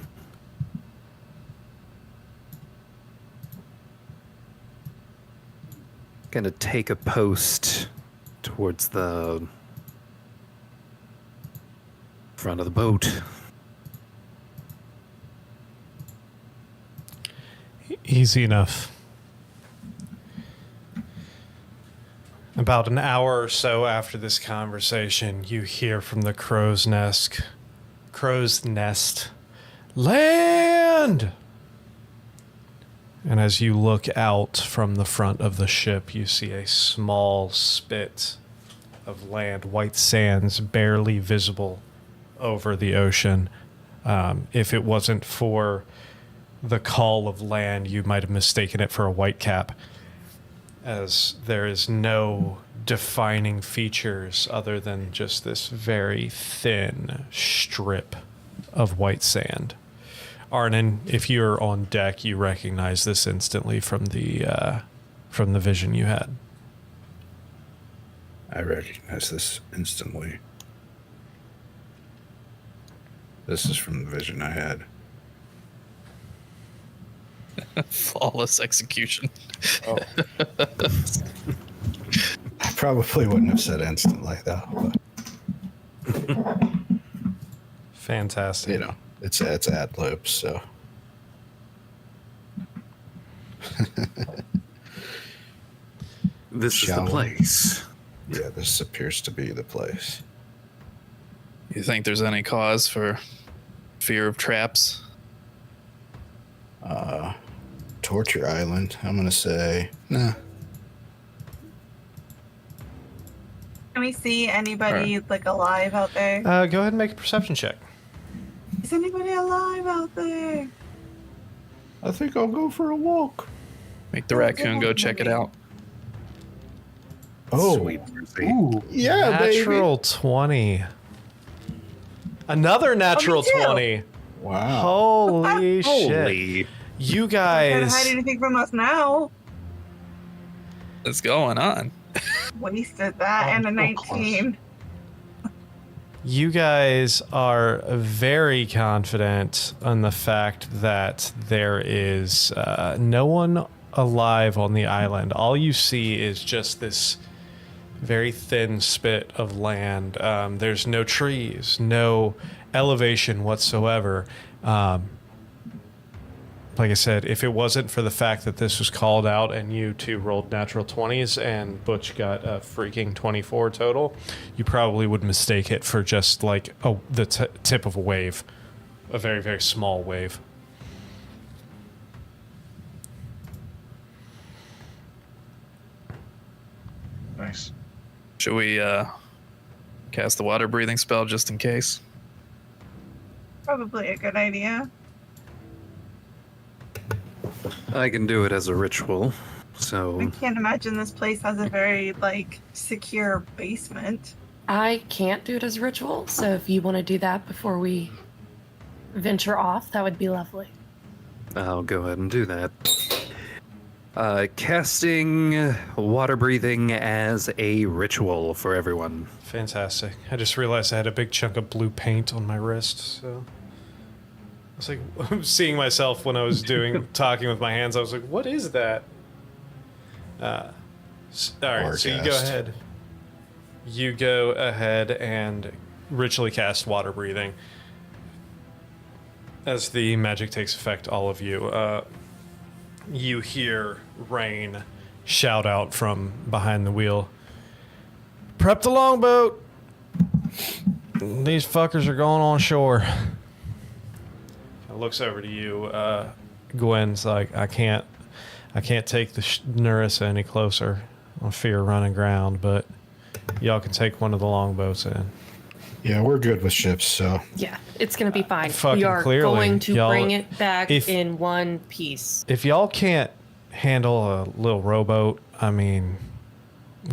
gonna take a post towards the front of the boat. Easy enough. About an hour or so after this conversation, you hear from the crow's nest, land! And as you look out from the front of the ship, you see a small spit of land, white sands barely visible over the ocean. If it wasn't for the call of land, you might have mistaken it for a white cap, as there is no defining features other than just this very thin strip of white sand. Arnon, if you're on deck, you recognize this instantly from the vision you had. I recognize this instantly. This is from the vision I had. Flawless execution. Oh. I probably wouldn't have said instantly, though. But, Fantastic. you know, it's ad libs, so. This is Shall the we? place. Yeah, this appears to be the place. You think there's any cause for fear of traps? Torture Island, I'm going to say, nah. Can we see anybody like alive out there? Go ahead and make a perception check. Is anybody alive out there? I think I'll go for a walk. Make the raccoon go check it out. Oh, Sweet mercy. Ooh, yeah, Natural baby. 20. Another natural too. 20. Wow. Holy shit. Holy. You Not trying to hide guys, anything from us now. What's going on? Wasted that and a so 19. you guys are very confident on the fact that there is no one alive on the island. All you see is just this very thin spit of land. There's no trees, no elevation whatsoever. Like I said, if it wasn't for the fact that this was called out and you two rolled natural 20s and Butch got a freaking 24 total, you probably would mistake it for just like the tip of a wave, a very, very small wave. nice. Should we cast the water breathing spell just in case? Probably a good idea. I can do it as a ritual. So I can't imagine this place has a very like secure basement. I can't do it as a ritual, so if you want to do that before we venture off, that would be lovely. I'll go ahead and do that. Casting water breathing as a ritual for everyone. Fantastic. I just realized I had a big chunk of blue paint on my wrist, so I was like seeing myself when I was talking with my hands. I was like, "What is that?" All right, so you go Forecast. ahead. You go ahead and ritually cast water breathing. As the magic takes effect, all of you, you hear Rain shout out from behind the wheel. Prep the longboat. These fuckers are going on shore. Looks over to you. Gwen's like, I can't take the Nurissa any closer. I fear running ground, but y'all can take one of the longboats in. Yeah, we're good with ships, so. Yeah, it's gonna be fine. Fucking We are clearly, going to y'all- bring it back if- in one piece. If y'all can't handle a little rowboat, I mean,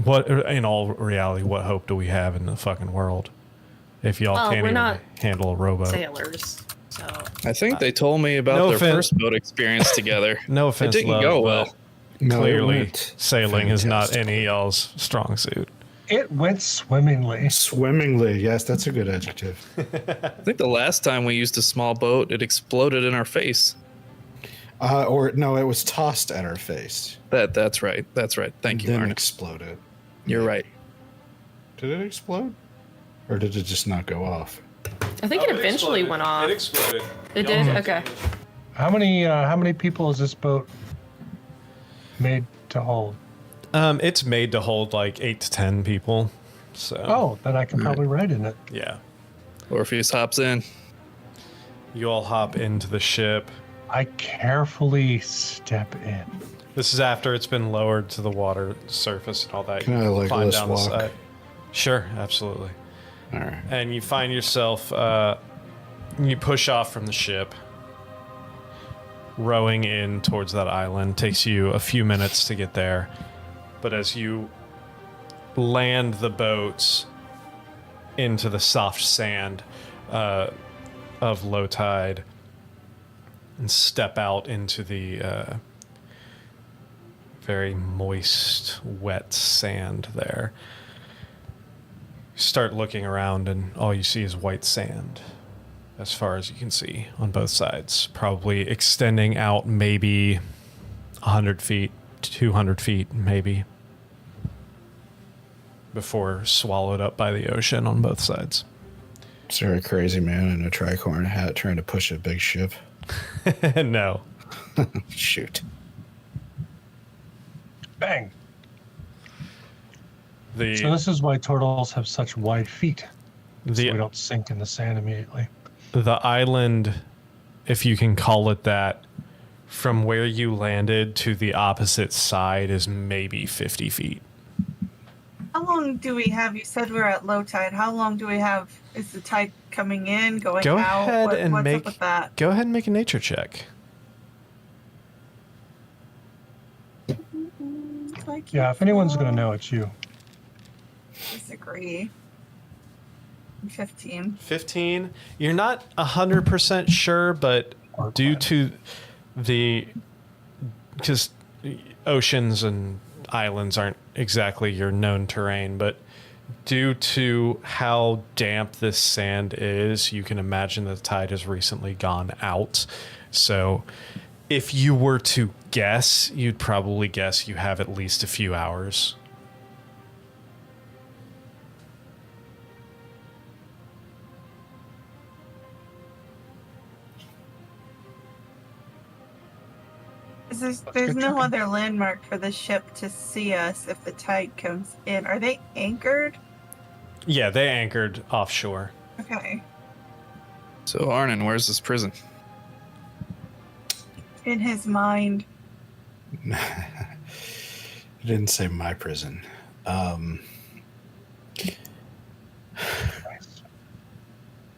What, in all reality, what hope do we have in the fucking world if y'all Well, can't we're even not handle a rowboat? Sailors. So I think they told me about No their offense. first boat experience together. No It offense, didn't love, go but well. No, it clearly went sailing is not fantastic. any of y'all's strong suit. It went swimmingly. Swimmingly. Yes, that's a good adjective. I think the last time we used a small boat, it exploded in our face. Or no, it was tossed at our face. That's right. That's right. Thank you, Then Arn. exploded. You're right. Did it explode? Or did it just not go off? I think it eventually went off. It exploded. It did? Okay. How many people is this boat made to hold? It's made to hold like 8 to 10 people. So Oh, then I can probably ride in it. yeah. Orpheus hops in. You all hop into the ship. I carefully step in. This is after it's been lowered to the water surface and all that. Can I, like, climb let's down the walk? side. Sure, absolutely. All right. And you find yourself, you push off from the ship, rowing in towards that island. Takes you a few minutes to get there. But as you land the boats into the soft sand of low tide and step out into the very moist, wet sand there, you start looking around and all you see is white sand as far as you can see on both sides, probably extending out maybe 100 feet, 200 feet maybe, before swallowed up by the ocean on both sides. Is there a crazy man in a tricorn hat trying to push a big ship? No. Shoot. Bang. So The this is why turtles have such wide feet. So we the don't sink in the sand immediately. the island, if you can call it that, from where you landed to the opposite side is maybe 50 feet. How long do we have? You said we're at low tide. How long do we have? Is the tide coming in, going Go out? ahead and what's make up with that? go ahead and make a nature check. Yeah, if anyone's going to know, it's you. Disagree. 15. 15. You're not 100% sure, but Or due fine. to because oceans and islands aren't exactly your known terrain, but due to how damp this sand is, you can imagine the tide has recently gone out. So if you were to guess, you'd probably guess you have at least a few hours. There's no other landmark for the ship to see us if the tide comes in. Are they anchored? Yeah, they anchored offshore. Okay. So, Arnon, where's this prison? In his mind. I didn't say my prison.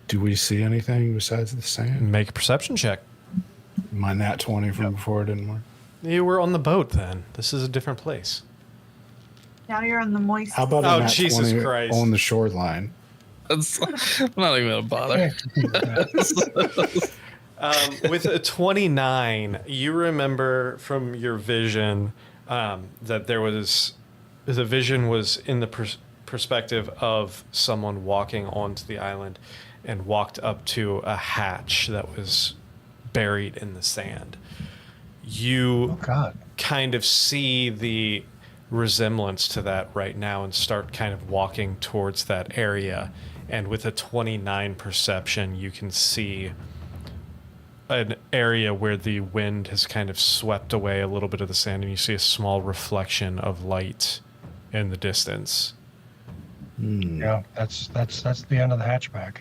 Do we see anything besides the sand? Make a perception check. My nat 20 from before didn't work. You were on the boat then. This is a different place. Now you're on the moist. How about Oh, a nat Jesus 20 Christ. on the shoreline? That's, I'm not even gonna bother. With a 29, you remember from your vision that there was the vision was in the perspective of someone walking onto the island and walked up to a hatch that was buried in the sand. You Oh, God. kind of see the resemblance to that right now and start kind of walking towards that area. And with a 29 perception, you can see an area where the wind has kind of swept away a little bit of the sand, and you see a small reflection of light in the distance. Yeah, that's the end of the hatchback.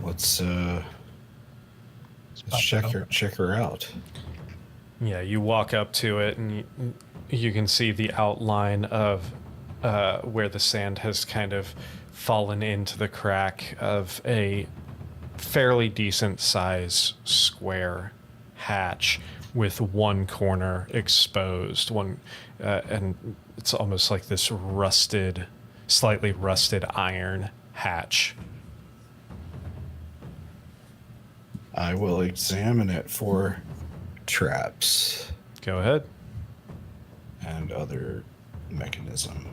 Let's pop check that her open. check her out. Yeah, you walk up to it, and you can see the outline of where the sand has kind of fallen into the crack of a fairly decent size square hatch with one corner exposed, and it's almost like this slightly rusted iron hatch. I will examine it for traps Go ahead. and other mechanism.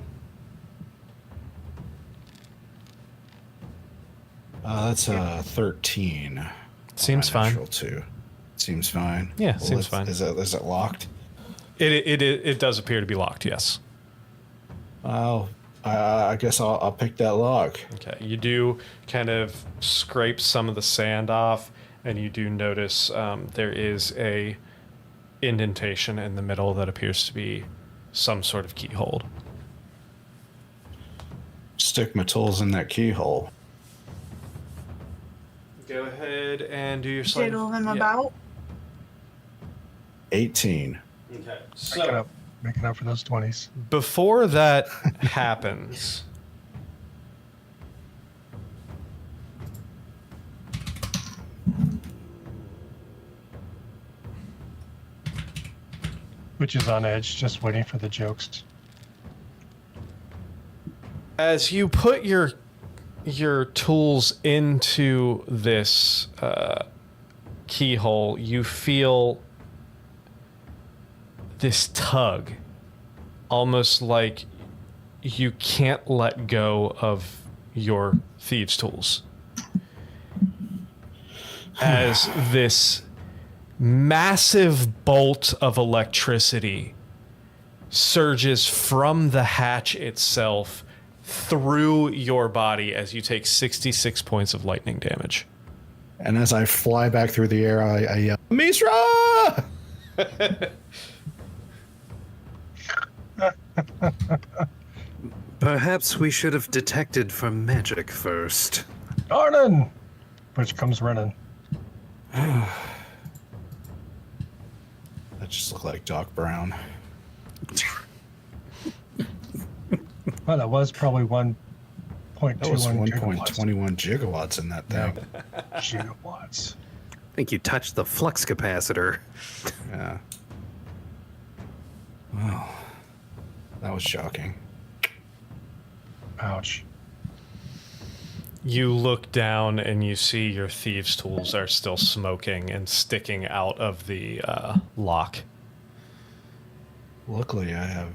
That's a 13. Seems fine. Natural 2. Seems fine. Yeah, seems fine. Is it locked? It does appear to be locked, yes. Well, I guess I'll pick that lock. Okay, you do kind of scrape some of the sand off, and you do notice there is a indentation in the middle that appears to be some sort of keyhole. Stick my tools in that keyhole. Go ahead and do your Diddle them about. 18. Okay, Making up for those 20s. before that happens, Which is on edge, just waiting for the jokes. as you put your tools into this keyhole, you feel this tug, almost like you can't let go of your thieves' tools. As this massive bolt of electricity surges from the hatch itself through your body as you take 66 points of lightning damage. And as I fly back through the air, I yell, Misra! Perhaps we should have detected for magic first. Arnon! Which comes running. That just looked like Doc Brown. Well, that was probably 1.21 That was gigawatts. 1.21 gigawatts in that thing. Gigawatts. I think you touched the flux capacitor. Yeah. Wow. That was shocking. Ouch. You look down and you see your thieves' tools are still smoking and sticking out of the lock. Luckily, I have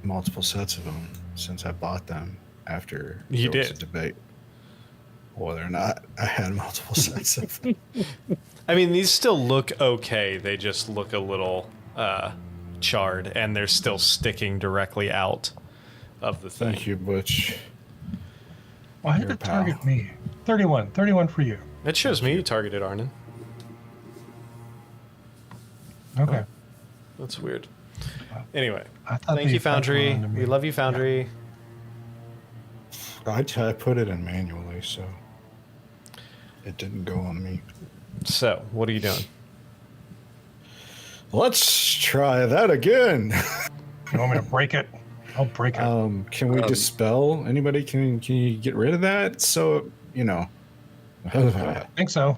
multiple sets of them since I bought them after You there was did. a debate whether or not I had multiple sets of them. I mean, these still look okay. They just look a little charred, and they're still sticking directly out of the thing. Thank you, Butch. Why did Your it target pal. me? 31. 31 for you. It shows me you targeted Arnon. Okay. That's weird. Anyway, I thought thank the you, effect Foundry. went on to me. We love you, Foundry. I put it in manually, so it didn't go on me. So, what are you doing? Let's try that again. You want me to break it? I'll break it. Can we dispel? Anybody can you get rid of that? So I think so.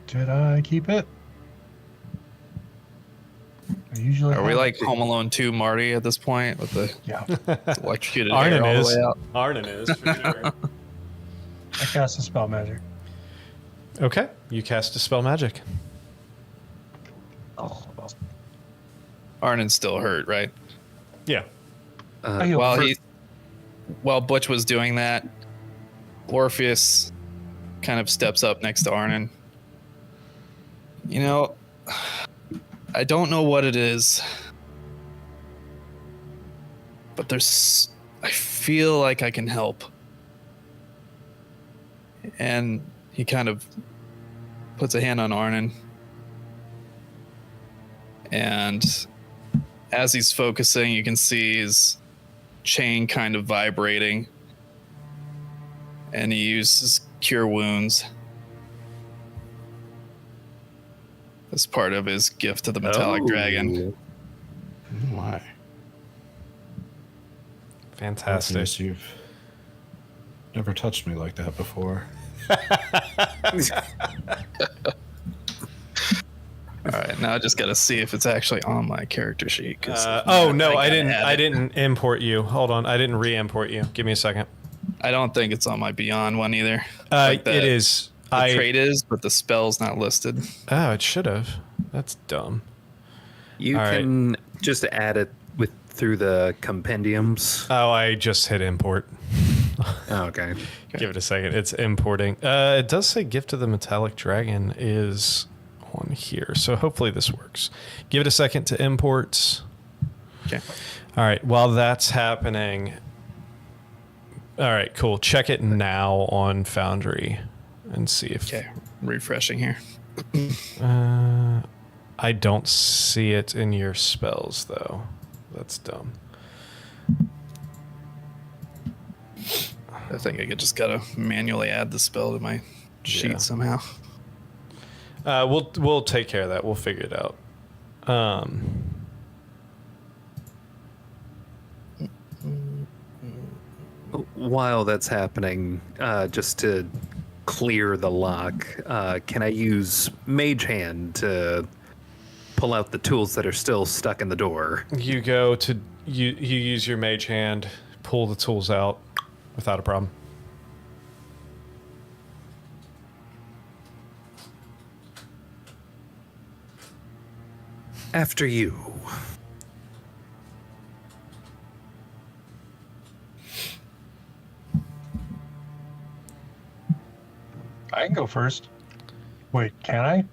Did I keep it? I usually Are we have like it. Home Alone 2 Marty at this point with the Yeah. electrocuted hair Arnon all the is. way out? Arnon is, for sure. I cast a spell magic. Okay, you cast Dispel Magic. Oh, well. Arnon's still hurt, right? Yeah. I heal While first. while Butch was doing that, Orpheus kind of steps up next to Arnon. You know, I don't know what it is, but I feel like I can help. And he kind of puts a hand on Arnon. And as he's focusing, you can see his chain kind of vibrating. And he uses Cure Wounds as part of his gift to the metallic dragon. Why? Fantastic. Yes, you've never touched me like that before. All right, now I just got to see if it's actually on my character sheet. Oh no, I gotta didn't. add I it. didn't import you. Hold on, I didn't re-import you. Give me a second. I don't think it's on my Beyond one either. It is. The trait is, but the spell's not listed. Oh, it should have. That's dumb. You All right. can just add it through the compendiums. Oh, I just hit import. Oh, okay. Give it a second. It's importing. It does say Gift of the Metallic Dragon is on here, so hopefully this works. Give it a second to import. Okay. All right. While that's happening, all right, cool. Check it now on Foundry and see if. Okay, refreshing here. I don't see it in your spells though. That's dumb. I think I just gotta manually add the spell to my sheet Yeah. somehow. We'll take care of that. We'll figure it out. While that's happening, just to clear the lock, can I use Mage Hand to pull out the tools that are still stuck in the door? You go to you use your mage hand, pull the tools out without a problem. After you. I can go first. Wait, can I?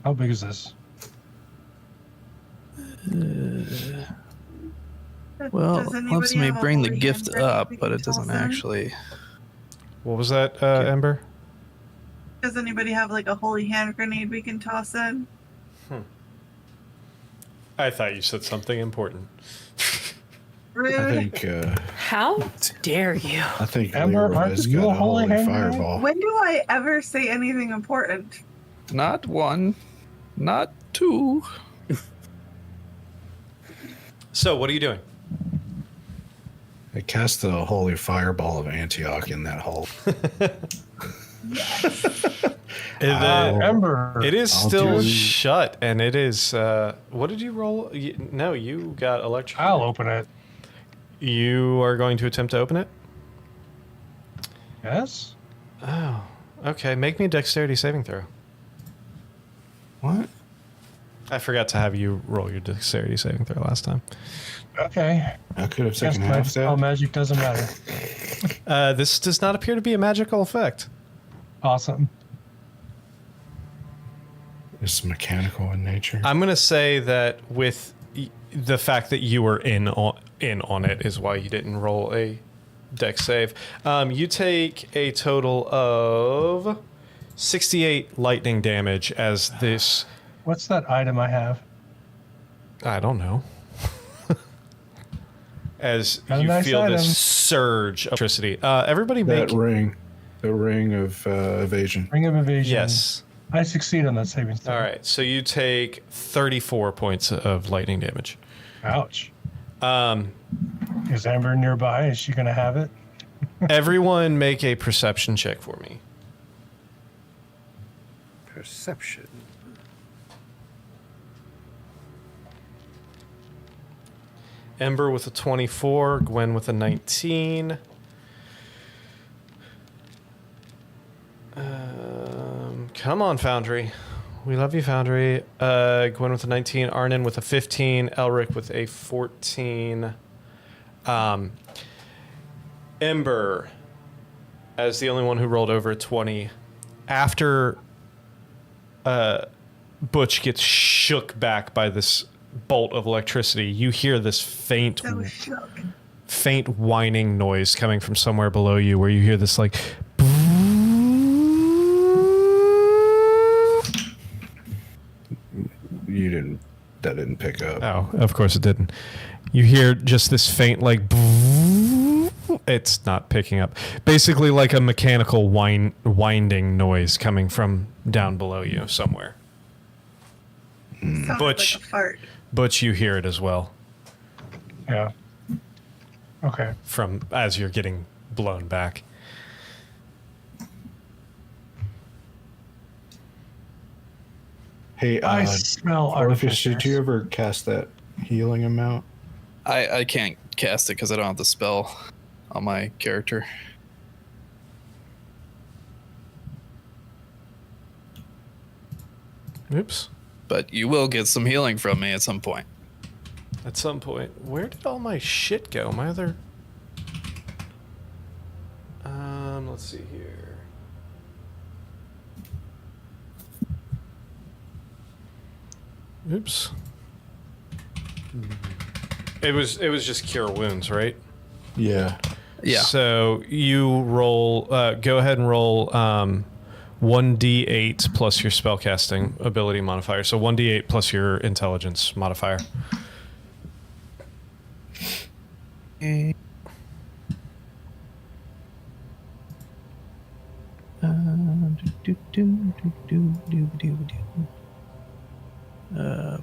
How big is this? Well, Does it anybody lets me have a bring the holy gift hand up, we but can it doesn't toss in? actually. What was that, Ember? Does anybody have like a holy hand grenade we can toss in? I thought you said something important. Rude. I think How dare you? Amber, Leroy aren't has you got a a holy holy hand fireball. When do I ever say anything important? Not one, not two. So, what are you doing? I cast the holy fireball of Antioch in that hole. Ember. It is I'll still do- shut, and it is. What did you roll? No, you got electric. I'll open it. You are going to attempt to open it? Yes? Oh, okay. Make me a dexterity saving throw. What? I forgot to have you roll your dexterity saving throw last time. Okay. I could have Guess taken half that. magic doesn't matter. This does not appear to be a magical effect. Awesome. It's mechanical in nature. I'm going to say that with the fact that you were in on it is why you didn't roll a dex save. You take a total of 68 lightning damage as this. What's that item I have? I don't know. As Got a you nice feel item. this surge of electricity. Everybody make. The ring of evasion. Ring of Evasion. Yes. I succeed on that saving throw. All right. So you take 34 points of lightning damage. Ouch. Um, Is Amber nearby? Is she going to have it? everyone make a perception check for me. Perception. Ember with a 24, Gwen with a 19. Come on, Foundry. We love you, Foundry. Gwen with a 19, Arnon with a 15, Elric with a 14. Ember, as the only one who rolled over a 20, after Butch gets shook back by this bolt of electricity, you hear this faint whining noise coming from somewhere below you, where you hear this like That didn't pick up. oh, of course it didn't. You hear just this faint like it's not picking up. Basically like a mechanical winding noise coming from down below you somewhere. Sounded Butch. like a fart. But you hear it as well Yeah. Okay. from as you're getting blown back. Hey, I smell Orpheus, did you artificers. ever cast that healing amount? I can't cast it because I don't have the spell on my character. Oops. But you will get some healing from me at some point. At some point. Where did all my shit go? My other... let's see here. Oops. It was just cure wounds, right? Yeah. Yeah. So you roll. Go ahead and roll 1d8 plus your spellcasting ability modifier. So 1d8 plus your intelligence modifier.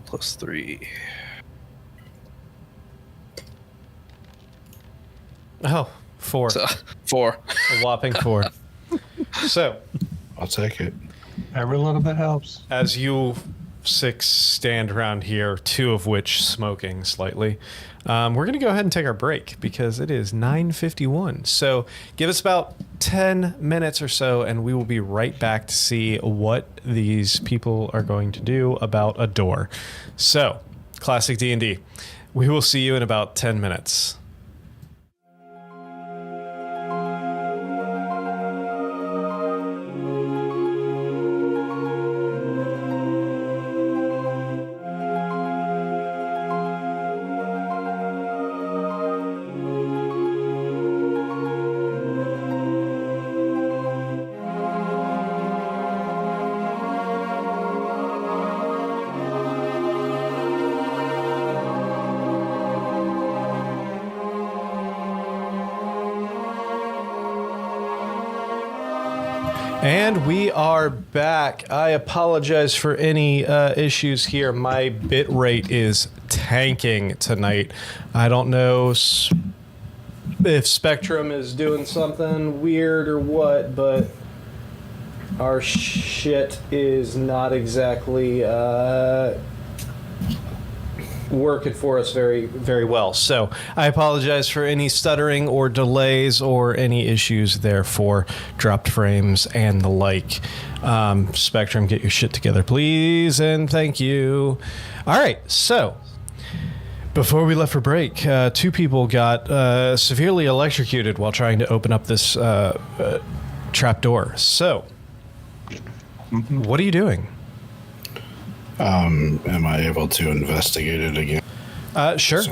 +3. Oh, 4. So 4. A whopping 4. So, I'll take it. Every little bit helps. as you 6 stand around here, 2 of which smoking slightly, we're going to go ahead and take our break because it is 9:51. So give us about 10 minutes or so, and we will be right back to see what these people are going to do about a door. So, classic D&D. We will see you in about 10 minutes. And we are back. I apologize for any issues here. My bit rate is tanking tonight. I don't know if Spectrum is doing something weird or what, but our shit is not exactly working for us very, very well. So I apologize for any stuttering or delays or any issues there for dropped frames and the like. Spectrum, get your shit together, please, and thank you. All right, so before we left for break, 2 people got severely electrocuted while trying to open up this trap door. So, what are you doing? Am I able to investigate it again? Sure.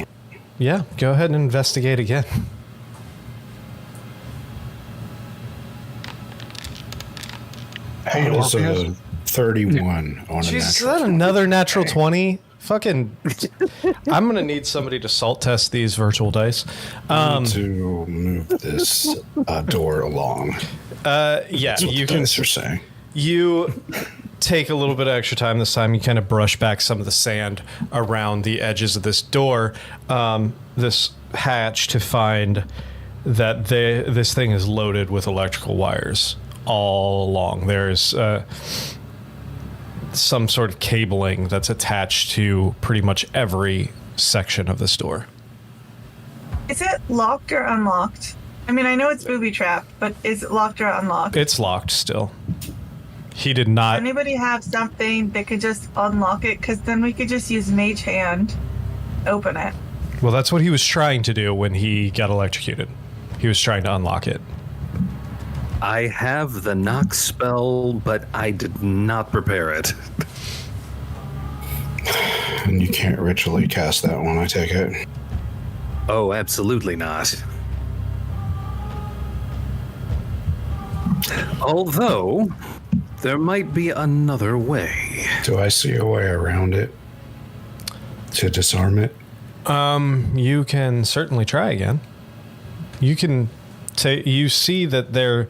Yeah, go ahead and investigate again. Hey, What is Orpheus. 31 on a Jeez, is natural that another natural 20? Fucking, I'm gonna need somebody to salt test these virtual dice. to move this door along. Yeah, That's what you the can. dice are saying. You take a little bit of extra time this time. You kind of brush back some of the sand around the edges of this door, this hatch, to find that this thing is loaded with electrical wires all along. There's some sort of cabling that's attached to pretty much every section of this door. Is it locked or unlocked? I mean, I know it's booby trapped, but is it locked or unlocked? It's locked still. He did not. Anybody have something that could just unlock it? Because then we could just use Mage Hand, open it. Well, that's what he was trying to do when he got electrocuted. He was trying to unlock it. I have the knock spell, but I did not prepare it. And you can't ritually cast that one, I take it. Oh, absolutely not. Although, there might be another way. Do I see a way around it to disarm it? You can certainly try again. You can you see that there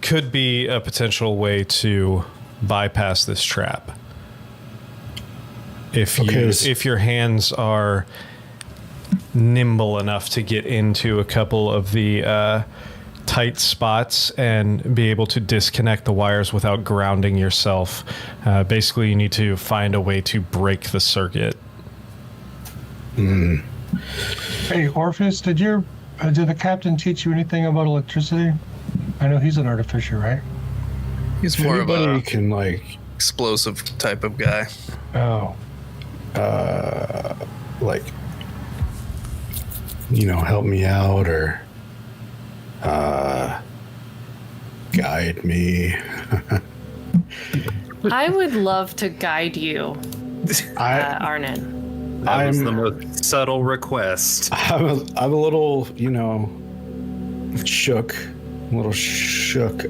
could be a potential way to bypass this trap. If your hands are nimble enough to get into a couple of the tight spots and be able to disconnect the wires without grounding yourself. Basically, you need to find a way to break the circuit. Hey, Orpheus, did the captain teach you anything about electricity? I know he's an artificer, right? He's more of Anybody a can explosive type of guy. Oh, help me out or guide me. I would love to guide you, Arnon. That was I'm- the most subtle request. I'm a little, shook,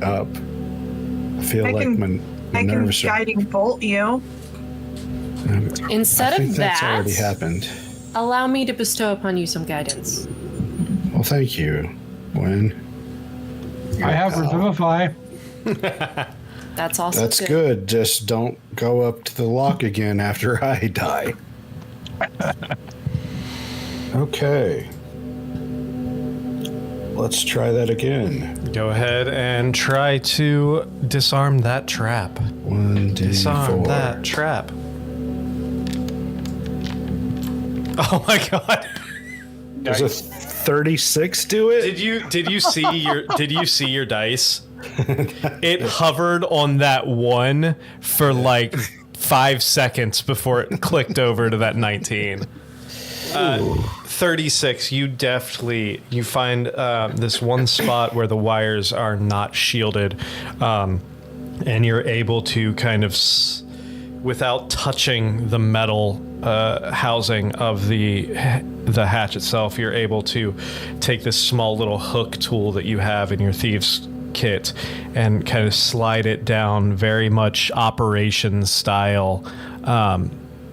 up. I feel I like can- my I can nerves are. guiding bolt you. Instead I think of that's that, already happened. allow me to bestow upon you some guidance. Well, thank you, Gwen. I have Revivify. That's also That's good. Just don't go up to the lock again after I die. Okay. Let's try that again. Go ahead and try to disarm that trap. 1d4. Disarm that trap. Oh my god. Does a 36 do it? Did you see your dice? It hovered on that 1 for like 5 seconds before it clicked over to that 19. 36, you find this one spot where the wires are not shielded, and you're able to kind of, without touching the metal housing of the hatch itself, you're able to take this small little hook tool that you have in your thieves kit and kind of slide it down very much operations style,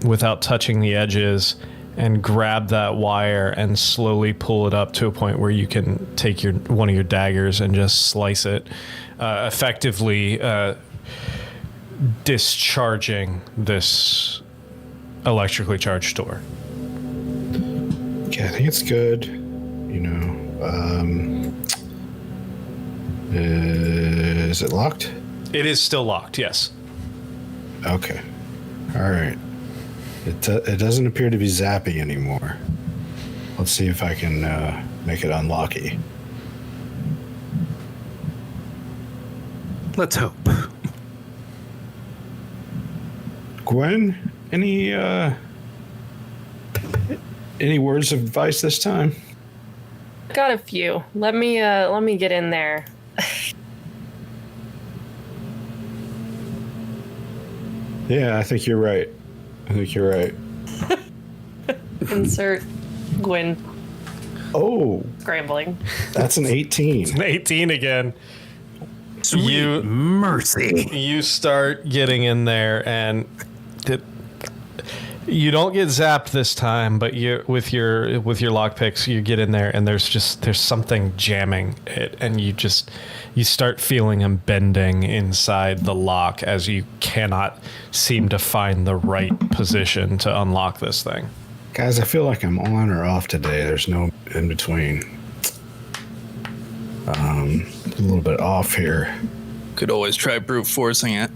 without touching the edges, and grab that wire and slowly pull it up to a point where you can take one of your daggers and just slice it, effectively discharging this electrically charged door. Okay, I think it's good. Is it locked? It is still locked, yes. Okay. All right. It doesn't appear to be zapping anymore. Let's see if I can make it unlocky. Let's hope. Gwen, any words of advice this time? Got a few. Let me get in there. Yeah, I think you're right. Insert Gwyn Oh, scrambling. that's an 18. 18 again. Sweet mercy. You start getting in there, and you don't get zapped this time, but with your lockpicks, you get in there, and there's something jamming it, and you start feeling them bending inside the lock as you cannot seem to find the right position to unlock this thing. Guys, I feel like I'm on or off today. There's no in between. A little bit off here. Could always try brute forcing it.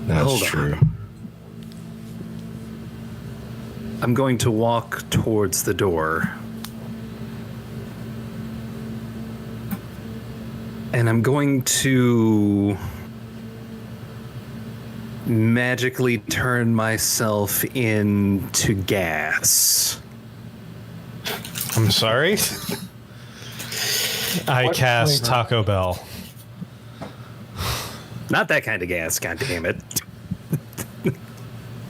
That's Hold on. true. I'm going to walk towards the door. And I'm going to magically turn myself into gas. I'm sorry? I What cast flavor? Taco Bell. Not that kind of gas, god damn it.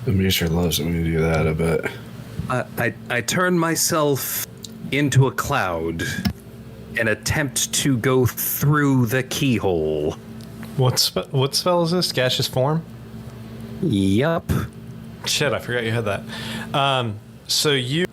Misha loves it when you do that a bit. I turn myself into a cloud and attempt to go through the keyhole. What spell is this? Gaseous form? Yup. Shit, I forgot you had that. So you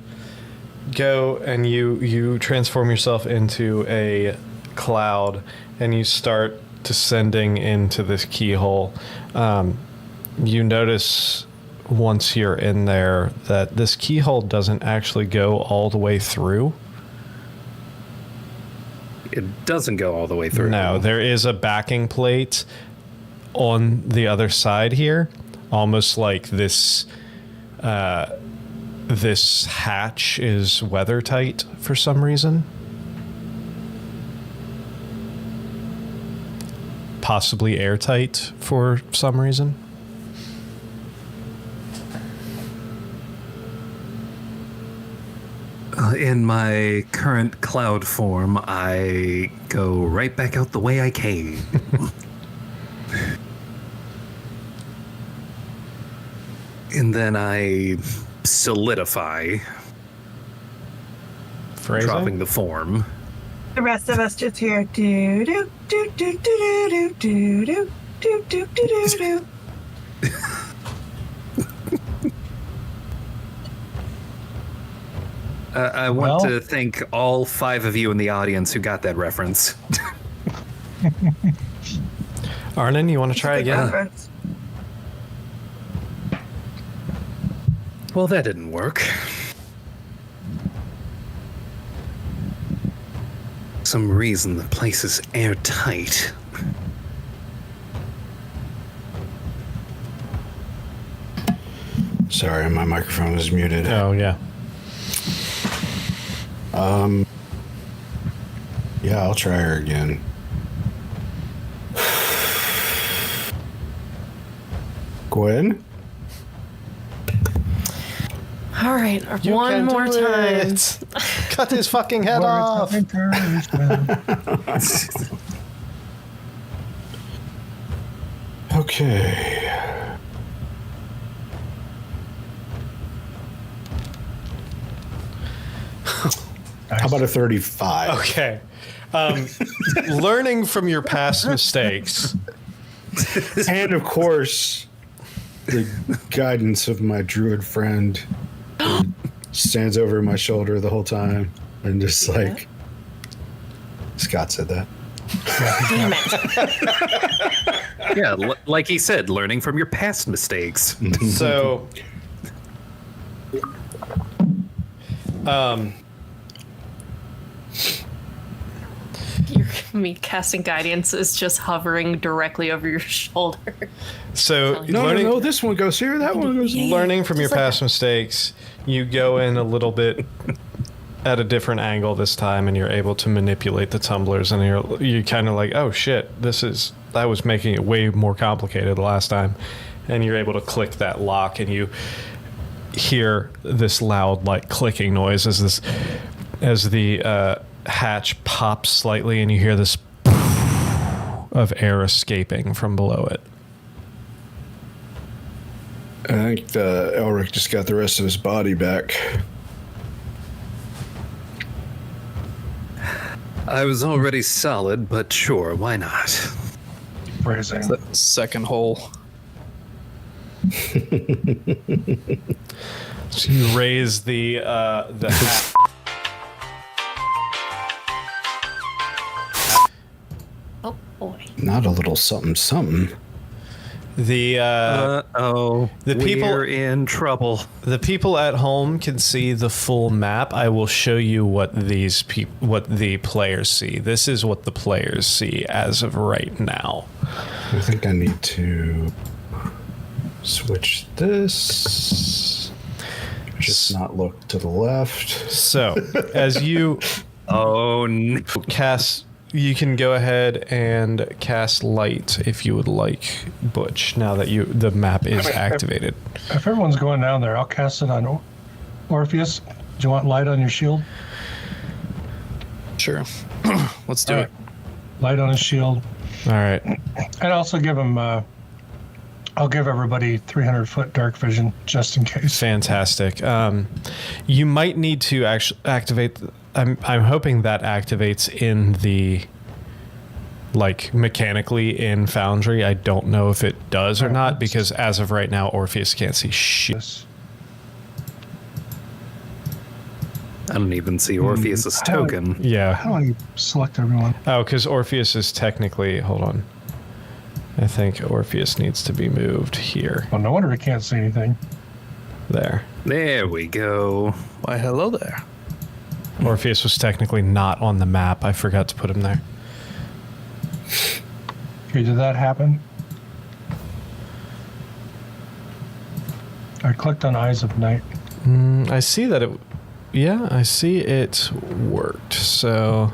go and you transform yourself into a cloud, and you start descending into this keyhole. You notice once you're in there that this keyhole doesn't actually go all the way through. It doesn't go all the way through. No, there is a backing plate on the other side here, almost like this. This hatch is weather tight for some reason. Possibly airtight for some reason. In my current cloud form, I go right back out the way I came. And then I solidify, Phrasing? dropping the form. The rest of us just hear do do do do do do do do do do do do. I want Well- to thank all 5 of you in the audience who got that reference. Arnon, you want to try again? Reference. Well, that didn't work. Some reason the place is airtight. Sorry, my microphone was muted. Oh, yeah. Yeah, I'll try her again. Gwen? All right, You one can more do time. it. Cut his fucking head off. Words of encouragement. Okay. How about a 35? Okay. Learning from your past mistakes. And of course, the guidance of my druid friend who stands over my shoulder the whole time and just like, Scott said that. Damn it. Yeah, like he said, learning from your past mistakes. So, Me casting guidance is just hovering directly over your shoulder. so No, learning, no, this one goes here, that one goes here. learning from your Just like past mistakes, you go in a little bit at a different angle this time, and you're able to manipulate the tumblers, and you're kind of like, oh shit, that was making it way more complicated the last time, and you're able to click that lock, and you hear this loud like clicking noise as the hatch pops slightly, and you hear this of air escaping from below it. I think Elric just got the rest of his body back. I was already solid, but sure, why not? Phrasing. Second hole. So you raise the hat. Oh boy. Not a little something something. The Uh-oh. the people- We're in trouble. the people at home can see the full map. I will show you what what the players see. This is what the players see as of right now. I think I need to switch this. Just not look to the left. So, as you Oh, no. cast, you can go ahead and cast light if you would like, Butch. Now that the map is activated. If everyone's going down there, I'll cast it on Orpheus. Do you want light on your shield? Sure. Let's do All it. right. Light on his shield. All right. And also give him, I'll give everybody 300-foot dark vision just in case. Fantastic. You might need to actually activate. I'm hoping that activates in the like mechanically in Foundry. I don't know if it does or not because as of right now, Orpheus can't see shit. Yes. I don't even see Orpheus's token. Yeah. How do I select everyone? Oh, because Orpheus is technically. Hold on. I think Orpheus needs to be moved here. Well, no wonder he can't see anything. There. There we go. Why, hello there. Orpheus was technically not on the map. I forgot to put him there. Okay, did that happen? I clicked on Eyes of Night. I see that it... Yeah, I see it worked. So...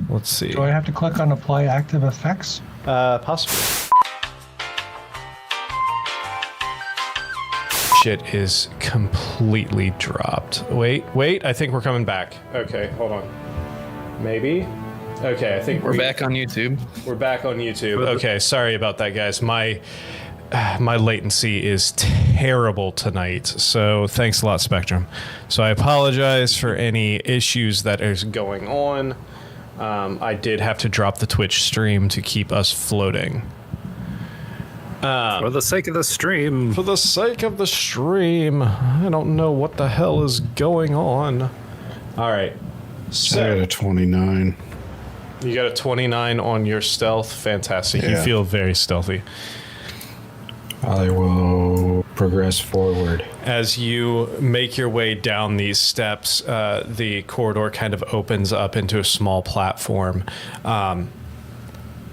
Let's see. Do I have to click on Apply Active Effects? Possibly. Shit is completely dropped. Wait, I think we're coming back. Okay, hold on. Maybe? Okay, I think We're back on YouTube. We're back on YouTube. Okay, sorry about that, guys. My latency is terrible tonight, so thanks a lot, Spectrum. So I apologize for any issues that is going on. I did have to drop the Twitch stream to keep us floating. For the sake of the stream. For the sake of the stream, I don't know what the hell is going on. All right. I So got a 29. you got a 29 on your stealth. Fantastic. You Yeah. feel very stealthy. I will progress forward. As you make your way down these steps, the corridor kind of opens up into a small platform.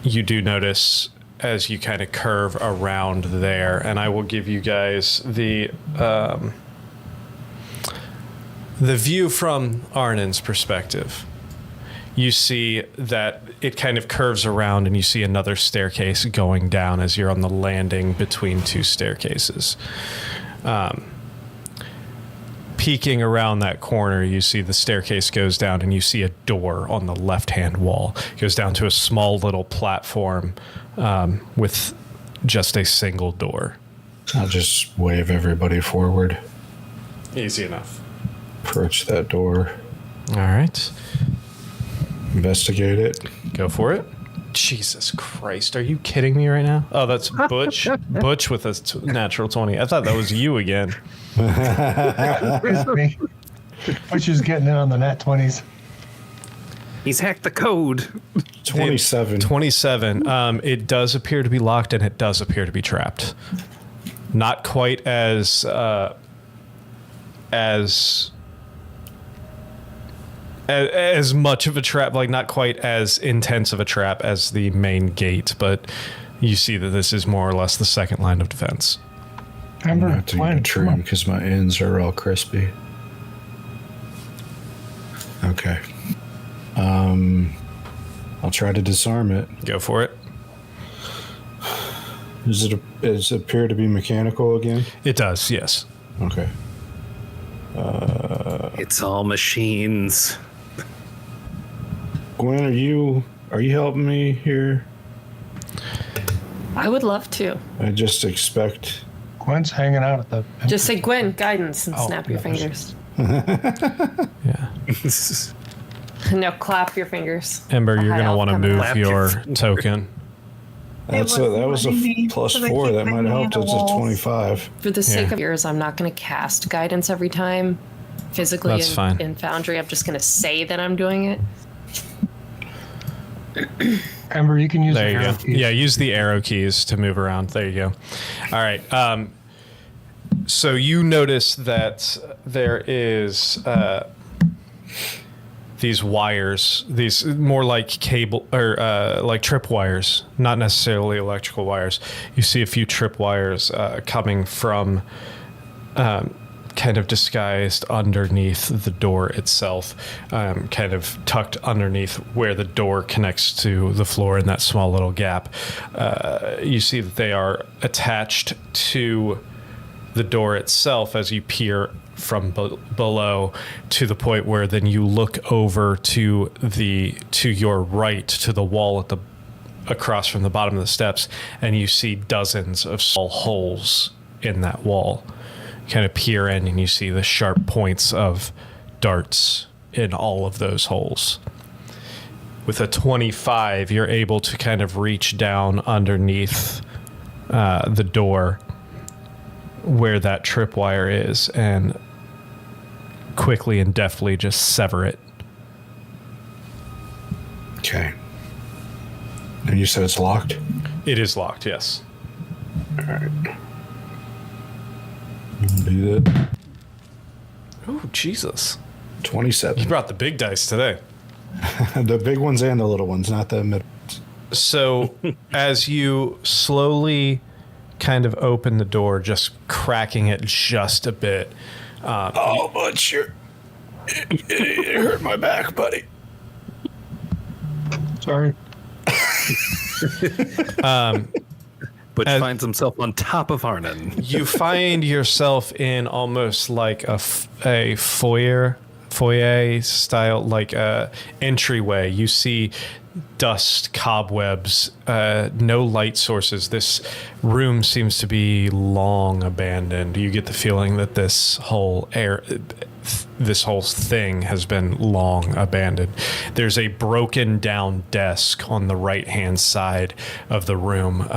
You do notice as you kind of curve around there, and I will give you guys the view from Arnin's perspective. You see that it kind of curves around, and you see another staircase going down as you're on the landing between two staircases. Peeking around that corner, you see the staircase goes down, and you see a door on the left-hand wall. It goes down to a small little platform with just a single door. I'll just wave everybody forward. Easy enough. Approach that door. All right. Investigate it. Go for it. Jesus Christ, are you kidding me right now? Oh, that's Butch. Butch with a natural 20. I thought that was you again. It's me. Which is getting in on the nat 20s. He's hacked the code. 27. 27. It does appear to be locked, and it does appear to be trapped. Not quite as much of a trap, like not quite as intense of a trap as the main gate, but you see that this is more or less the second line of defense. I'm Amber, gonna have to get a trim because my ends are all crispy. Okay. I'll try to disarm it. Go for it. Does it appear to be mechanical again? It does, yes. Okay. It's all machines. Gwen, are you helping me here? I would love to. I just expect. Gwen's hanging out at the. Just say Gwen, guidance, and Oh, snap your yes. fingers. Yeah. No, clap your fingers. Ember, you're Hi, going to I'll want to come in. move Clap your your token. That was a +4. That might have helped. It's a 25. For the sake Yeah. of yours, I'm not going to cast guidance every time. Physically That's fine. in Foundry, I'm just going to say that I'm doing it. Amber, you can use There the you arrow go. keys. Yeah, use the arrow keys to move around. There you go. All right. So you notice that there is these wires, these more like cable or like trip wires, not necessarily electrical wires. You see a few trip wires coming from kind of disguised underneath the door itself, kind of tucked underneath where the door connects to the floor in that small little gap. You see that they are attached to the door itself as you peer from below to the point where then you look over to your right to the wall at the across from the bottom of the steps, and you see dozens of small holes in that wall. You kind of peer in and you see the sharp points of darts in all of those holes. With a 25, you're able to kind of reach down underneath the door where that tripwire is and quickly and deftly just sever it. Okay. And you said it's locked? It is locked, yes. All right. Do that. Oh, Jesus. 27. You brought the big dice today. The big ones and the little ones, not the middle. So as you slowly kind of open the door, just cracking it just a bit. Oh, but it hurt my back, buddy. Sorry. Butch finds himself on top of Arnon. You find yourself in almost like a foyer style, like a entryway. You see dust, cobwebs, no light sources. This room seems to be long abandoned. You get the feeling that this whole thing has been long abandoned. There's a broken down desk on the right hand side of the room,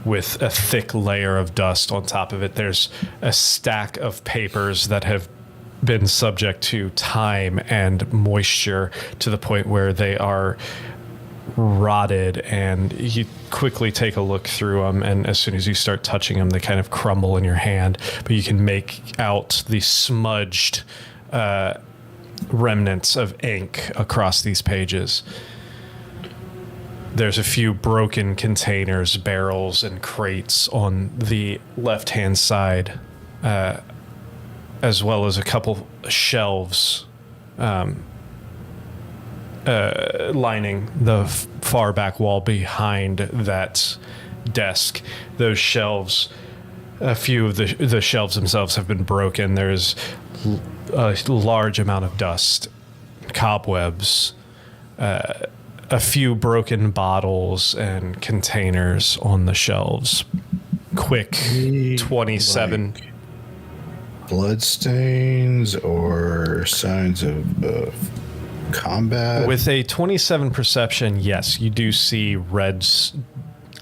with a thick layer of dust on top of it. There's a stack of papers that have been subject to time and moisture to the point where they are rotted, and you quickly take a look through them, and as soon as you start touching them, they kind of crumble in your hand, but you can make out the smudged remnants of ink across these pages. There's a few broken containers, barrels, and crates on the left-hand side, as well as a couple shelves lining the far back wall behind that desk. Those shelves, a few of the shelves themselves have been broken. There's a large amount of dust, cobwebs, a few broken bottles and containers on the shelves. Quick 27. Like bloodstains or signs of combat? With a 27 perception, yes, you do see red,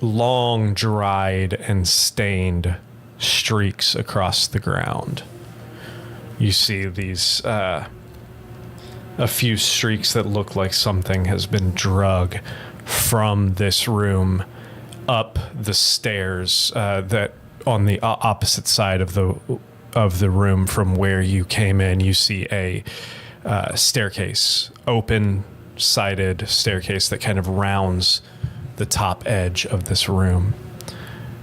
long dried and stained streaks across the ground. You see these a few streaks that look like something has been drug from this room up the stairs that on the opposite side of the room from where you came in. You see a staircase, open-sided staircase that kind of rounds the top edge of this room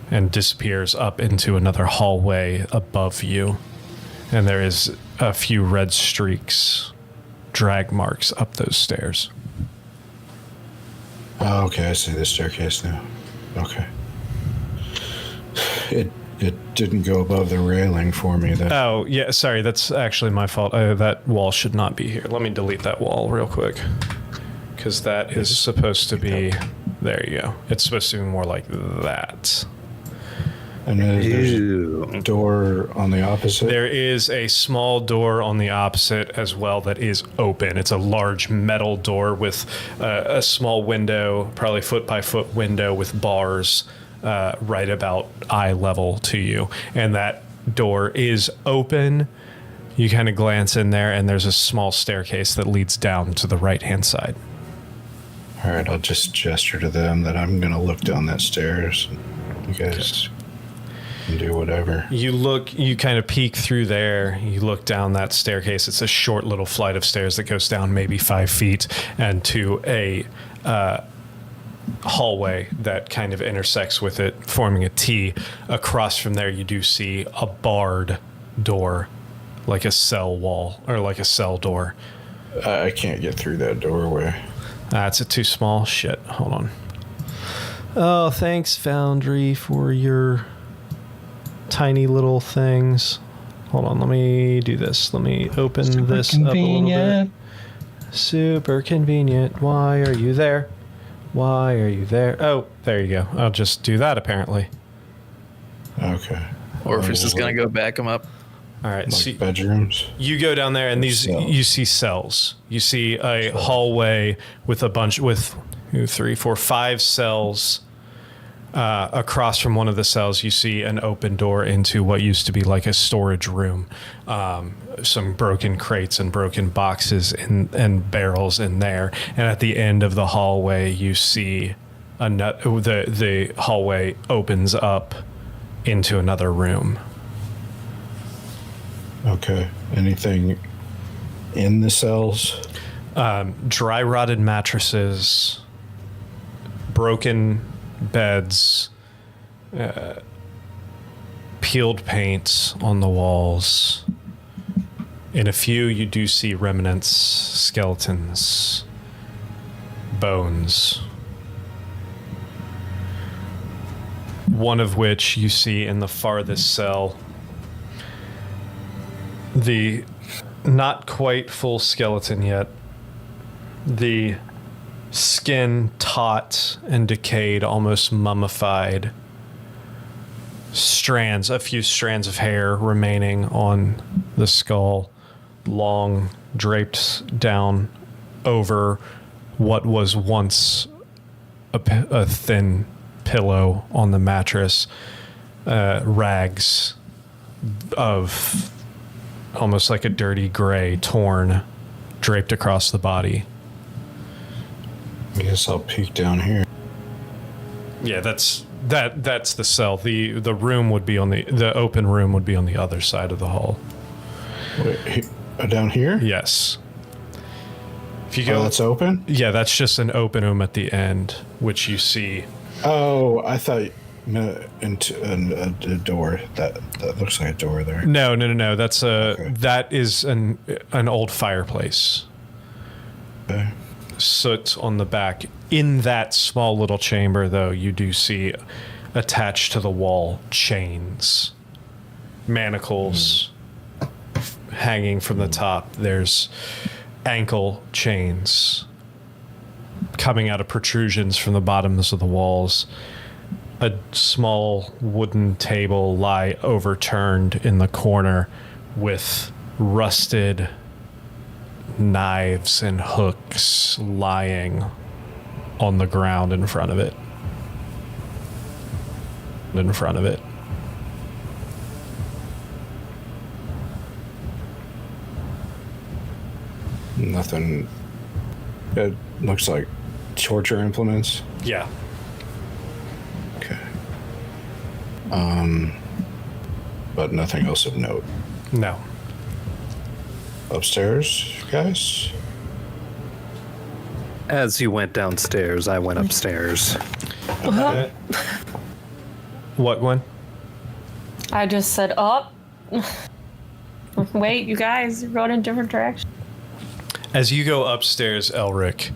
and disappears up into another hallway above you. And there is a few red streaks, drag marks up those stairs. Oh, okay, I see the staircase now. Okay. It didn't go above the railing for me. Oh, yeah, sorry, that's actually my fault. That wall should not be here. Let me delete that wall real quick. Because that is supposed to be... There you go. It's supposed to be more like that. And there's a door on the opposite? There is a small door on the opposite as well that is open. It's a large metal door with a small window, probably foot-by-foot window with bars right about eye level to you. And that door is open. You kind of glance in there, and there's a small staircase that leads down to the right-hand side. All right, I'll just gesture to them that I'm going to look down that stairs. You guys... and do whatever. You kind of peek through there. You look down that staircase. It's a short little flight of stairs that goes down maybe 5 feet and to a hallway that kind of intersects with it, forming a T. Across from there, you do see a barred door, like a cell wall or like a cell door. I can't get through that doorway. It's too small. Shit. Hold on. Oh, thanks, Foundry, for your tiny little things. Hold on, let me do this. Let me open this up a little bit. Super convenient. Why are you there? Why are you there? Oh, there you go. I'll just do that apparently. Okay. Orpheus is going to go back him up. All right. Like bedrooms? You go down there and you see cells. You see a hallway with a bunch, with 3, 4, 5 cells. Across from one of the cells, you see an open door into what used to be like a storage room. Some broken crates and broken boxes and barrels in there. And at the end of the hallway, you see the hallway opens up into another room. Okay. Anything in the cells? Dry rotted mattresses, broken beds, peeled paint on the walls. In a few, you do see remnants, skeletons, bones. One of which you see in the farthest cell. The not quite full skeleton yet. The skin taut and decayed, almost mummified. A few strands of hair remaining on the skull, long draped down over what was once a thin pillow on the mattress. Rags of almost like a dirty gray, torn, draped across the body. I guess I'll peek down here. Yeah, that's the cell. The room would be the open room would be on the other side of the hall. Wait, down here? Yes. If you go, that's open? Yeah, that's just an open room at the end, which you see. Oh, I thought into a door. That looks like a door there. No. That is an old fireplace. Okay. Soot on the back. In that small little chamber, though, you do see attached to the wall chains, manacles hanging from the top. There's ankle chains coming out of protrusions from the bottoms of the walls. A small wooden table lie overturned in the corner with rusted knives and hooks lying on the ground in front of it. Nothing. It looks like torture implements. Yeah. Okay. But nothing else of note. No. Upstairs, guys? As you went downstairs, I went upstairs. Okay. What, Gwen? I just said, oh. Wait, you guys, you're going in different directions. As you go upstairs, Elric.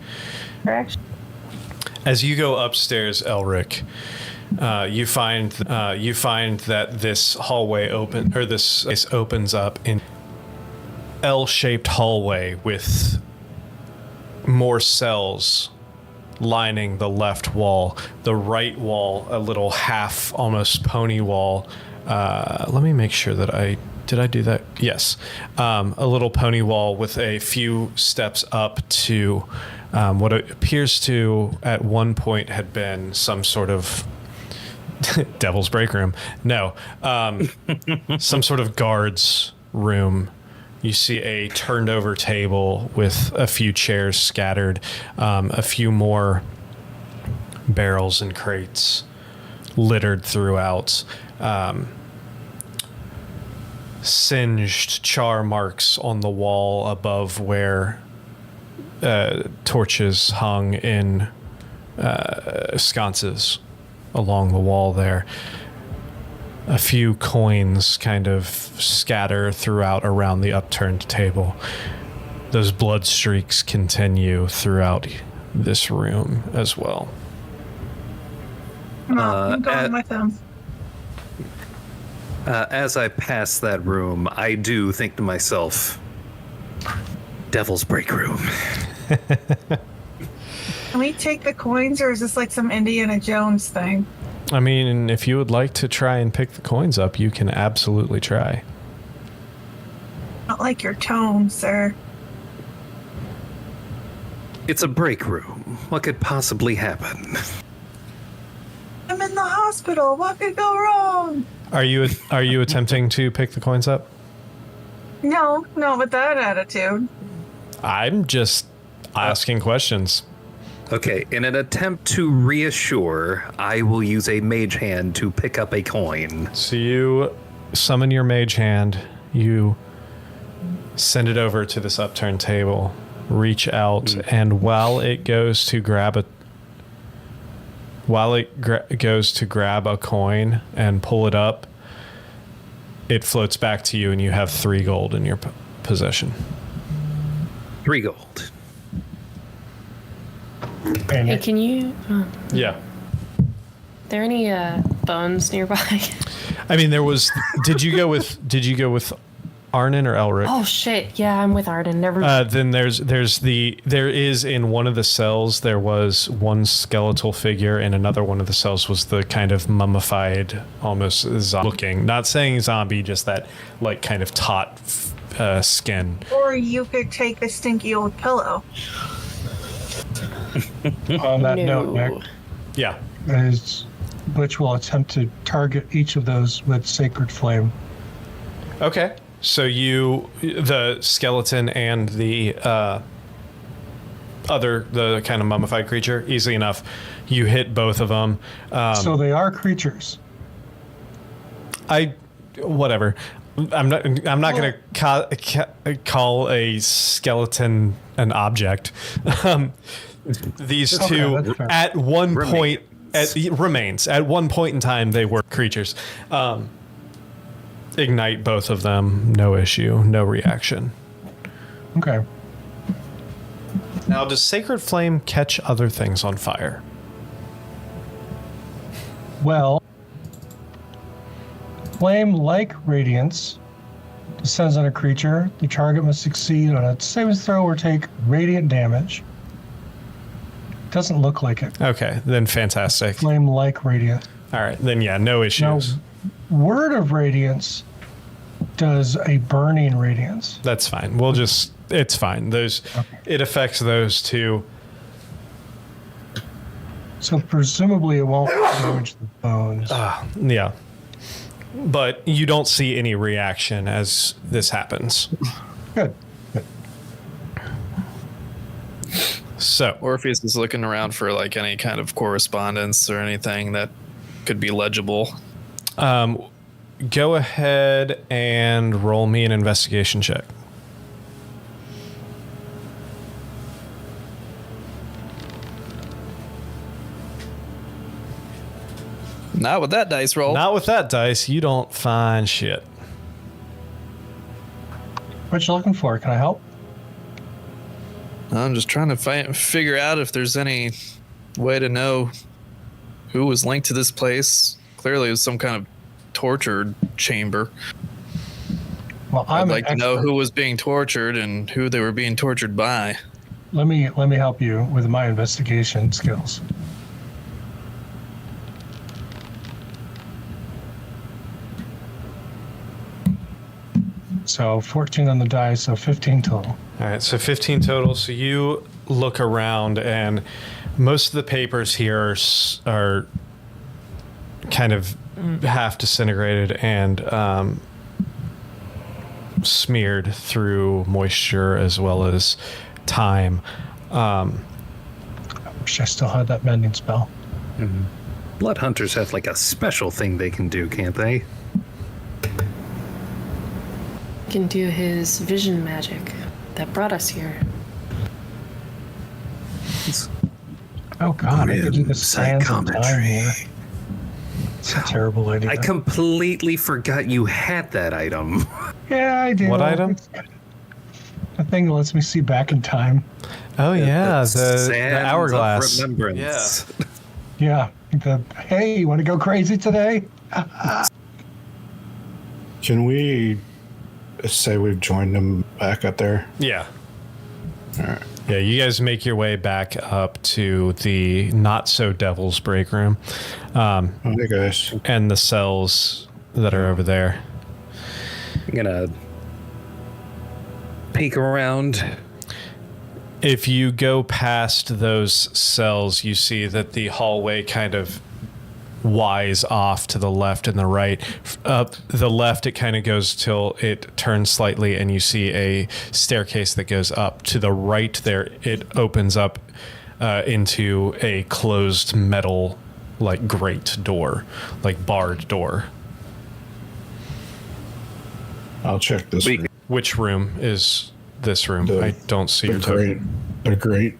You find that this hallway opens up in L-shaped hallway with more cells lining the left wall. The right wall, a little half, almost pony wall. Let me make sure that did I do that? Yes. A little pony wall with a few steps up to what appears to at one point had been some sort of devil's break room. No. Some sort of guards room. You see a turned over table with a few chairs scattered, a few more barrels and crates littered throughout. Singed char marks on the wall above where torches hung in sconces along the wall there. A few coins kind of scatter throughout around the upturned table. Those blood streaks continue throughout this room as well. I'm going with them. As I pass that room, I do think to myself, Devil's Break Room. Can we take the coins, or is this like some Indiana Jones thing? I mean, if you would like to try and pick the coins up, you can absolutely try. Not like your tone, sir. It's a break room. What could possibly happen? I'm in the hospital. What could go wrong? Are you attempting to pick the coins up? No, with that attitude. I'm just asking questions. Okay, in an attempt to reassure, I will use a mage hand to pick up a coin. So you summon your mage hand. You send it over to this upturned table, reach out, and while it goes to grab a coin and pull it up, it floats back to you, and you have 3 gold in your possession. 3 gold. Hey, can you? Yeah. Are there any bones nearby? I mean, there was. Did you go with Arnon or Elric? Oh shit! Yeah, I'm with Arden. Never mind. Then there is in one of the cells, there was one skeletal figure, and another one of the cells was the kind of mummified, almost looking, not saying zombie, just that like kind of taut skin. Or you could take a stinky old pillow. On that note, Nick, Yeah. Butch will attempt to target each of those with Sacred Flame. Okay. So the skeleton and the the kind of mummified creature, easily enough, you hit both of them. So they are creatures. Whatever. I'm not going to call a skeleton an object. These two that's fair. at one point remains. At one point in time, they were creatures. Ignite both of them, no issue, no reaction. Okay. Now, does Sacred Flame catch other things on fire? Well, flame-like radiance descends on a creature. The target must succeed on a saving throw or take radiant damage. Doesn't look like it. Okay, then fantastic. Flame-like radiance. All right, then yeah, no Now, issues. Word of Radiance does a burning radiance. That's fine. It's fine. It affects those two. So presumably it won't damage the bones. Yeah. But you don't see any reaction as this happens. Good. So, Orpheus is looking around for like any kind of correspondence or anything that could be legible. go ahead and roll me an investigation check. Not with that dice roll. Not with that dice. You don't find shit. What you looking for? Can I help? I'm just trying to figure out if there's any way to know who was linked to this place. Clearly, it was some kind of torture chamber. Well, I'd I'm like an to know expert. who was being tortured and who they were being tortured by. Let me help you with my investigation skills. So 14 on the die, so 15 total. All right, so 15 total. So you look around, and most of the papers here are kind of half disintegrated and smeared through moisture as well as time. I wish I still had that mending spell. Blood hunters have like a special thing they can do, can't they? Can do his vision magic that brought us here. Oh God, I could do the sands of time here. It's a terrible idea. I completely forgot you had that item. Yeah, I do. What item? The thing that lets me see back in time. Oh yeah, the Sands of hourglass. Remembrance. Yeah. Hey, you want to go crazy today? Can we say we've joined them back up there? Yeah. All right. Yeah, you guys make your way back up to the not so devil's break room, Hey guys. and the cells that are over there. I'm gonna peek around. If you go past those cells, you see that the hallway kind of wise off to the left and the right. Up the left, it kind of goes till it turns slightly, and you see a staircase that goes up. To the right there, it opens up into a closed metal, like grate door, like barred door. I'll check this. We Which room is this room? I don't see your token. The great.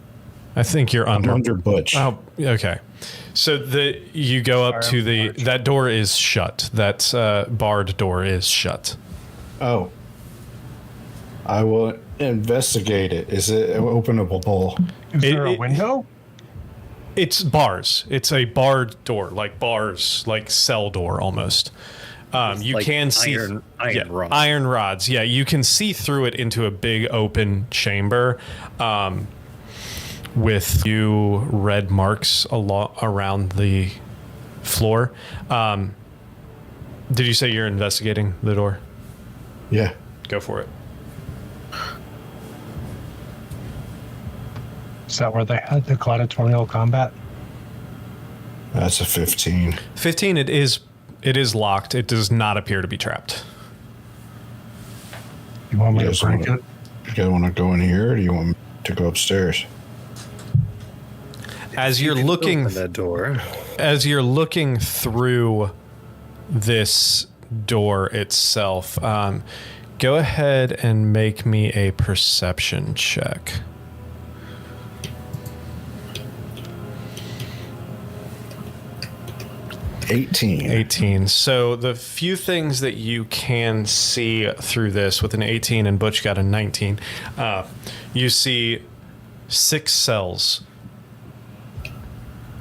I think you're under. I'm under Butch. Oh, okay. So you go up to that door is shut. That barred door is shut. Oh. I will investigate it. Is it openable? Is there a window? It's bars. It's a barred door, like bars, like cell door almost. You like can see iron rods. Iron rods. Yeah, you can see through it into a big open chamber with few red marks around the floor. Did you say you're investigating the door? Yeah. Go for it. Is that where they had the gladiatorial combat? That's a 15. 15. It is locked. It does not appear to be trapped. You want me to break it? You guys want to go in here, or do you want me to go upstairs? As you're looking Open that door. as you're looking through this door itself, go ahead and make me a perception check. 18. So the few things that you can see through this with an 18 and Butch got a 19, you see 6 cells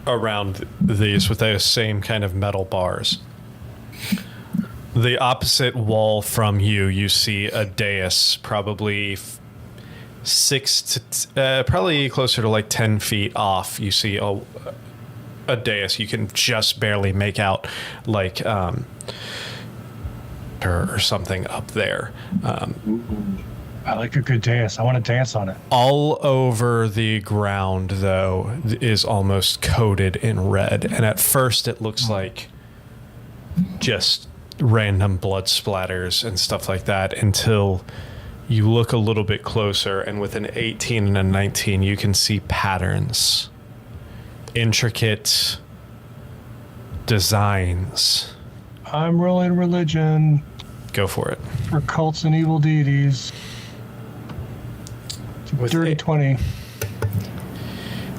around these with those same kind of metal bars. The opposite wall from you see a dais, probably probably closer to like 10 feet off. You see a dais. You can just barely make out like or something up there. I like a good dance. I want to dance on it. All over the ground, though, is almost coated in red. And at first it looks like just random blood splatters and stuff like that until you look a little bit closer. And with an 18 and a 19, you can see patterns, intricate designs. I'm rolling religion Go for it. for cults and evil deities. With Dirty 20.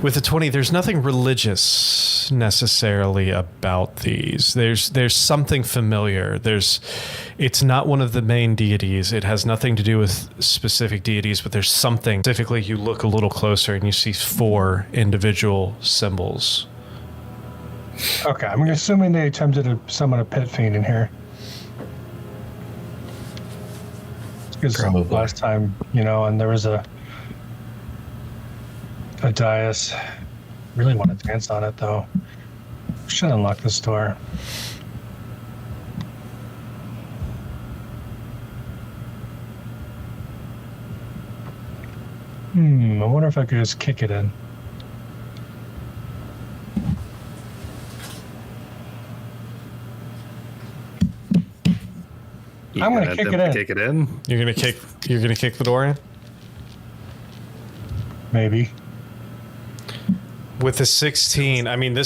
With the 20, there's nothing religious necessarily about these. There's something familiar. It's not one of the main deities. It has nothing to do with specific deities, but there's something. Specifically, you look a little closer and you see 4 individual symbols. Okay, I'm assuming they attempted to summon a pit fiend in here. Because Probably. last time, and there was a dais. Really want to dance on it, though. Should unlock this door. I wonder if I could just kick it in. I'm gonna kick it in. Kick it in. You're gonna kick the door in? Maybe. With the 16, I mean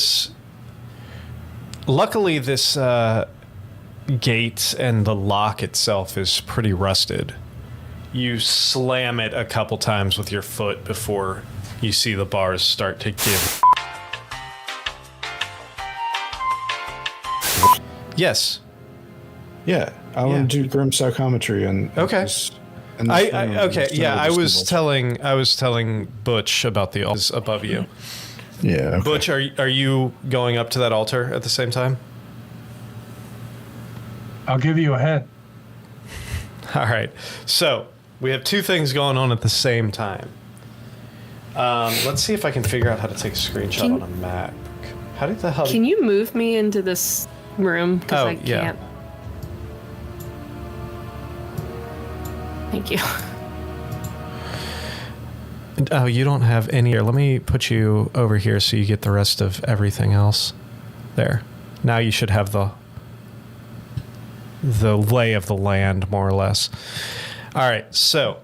luckily this gate and the lock itself is pretty rusted. You slam it a couple times with your foot before you see the bars start to give. Yes. Yeah, I want to do grim psychometry and Okay. Okay, yeah, I was telling. telling Butch about the altars above you. Yeah. Okay. Butch, are you going up to that altar at the same time? I'll give you a hint. All right. So we have 2 things going on at the same time. Let's see if I can figure out how to take a screenshot on a Mac. How did the hell? Can you move me into this room? Because I yeah. can't. Thank you. Oh, you don't have any. Here, let me put you over here so you get the rest of everything else. There. Now you should have the lay of the land, more or less. All right. So,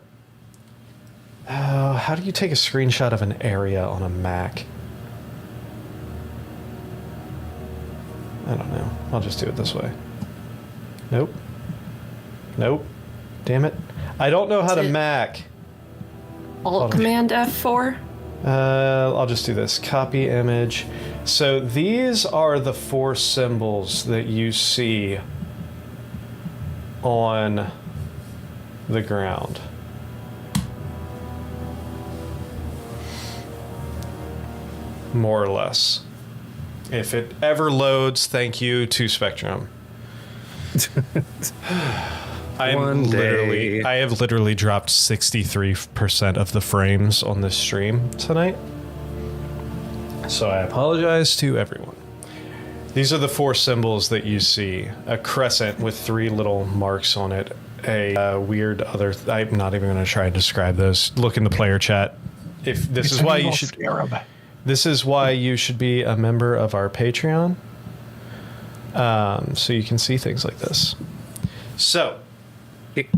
how do you take a screenshot of an area on a Mac? I don't know. I'll just do it this way. Nope. Damn it. I don't know how to Is it- Mac. Alt Command F4. I'll just do this. Copy image. So these are the 4 symbols that you see on the ground. More or less. If it ever loads, thank you to Spectrum. I have literally dropped 63% of the frames on this stream tonight. So I apologize to everyone. These are the 4 symbols that you see. A crescent with 3 little marks on it. A weird other... I'm not even going to try and describe those. Look in the player chat. If this It's is an why evil you should... scarab. This is why you should be a member of our Patreon. So you can see things like this. So...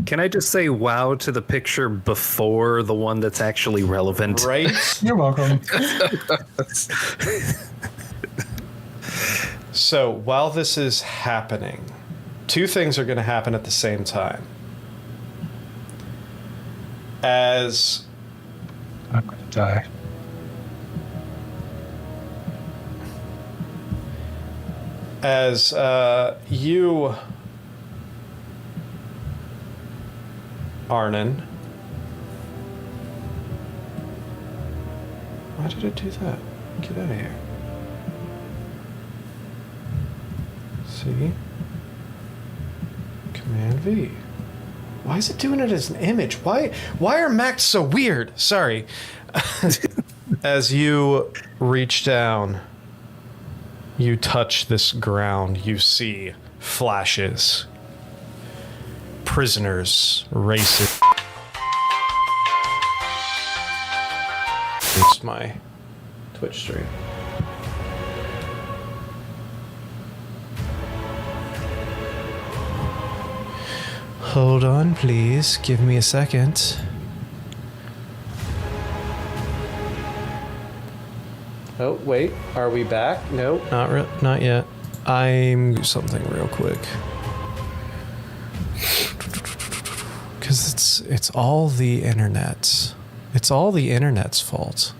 Can I just say wow to the picture before the one that's actually relevant? Right? You're welcome. So while this is happening, 2 things are going to happen at the same time. As I'm going to die. you, Arnon. Why did it do that? Get out of here. See? Command V. Why is it doing it as an image? Why are Macs so weird? Sorry. As you reach down, you touch this ground, you see flashes. Prisoners racing. It's my Twitch stream. Hold on, please. Give me a second. Oh, wait. Are we back? Nope. Not yet. I'm something real quick. Because it's all the internet. It's all the internet's fault.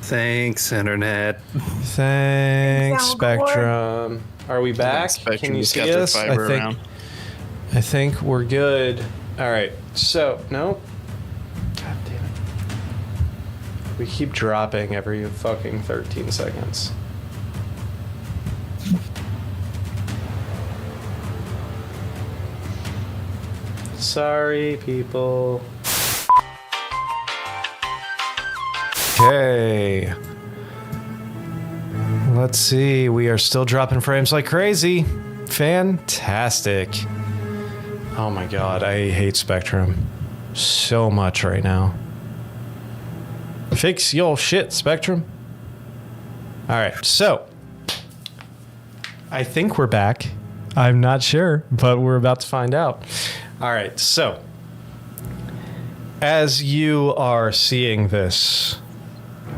Thanks, Internet. Thanks, Sound Spectrum. Are we back? Spectrum Can you just see got their us? fiber around. I think we're good. All right. So, no. God damn it. We keep dropping every fucking 13 seconds. Sorry, people. Okay. Let's see. We are still dropping frames like crazy. Fantastic. Oh my god, I hate Spectrum so much right now. Fix your shit, Spectrum. All right, so I think we're back. I'm not sure, but we're about to find out. All right, so as you are seeing this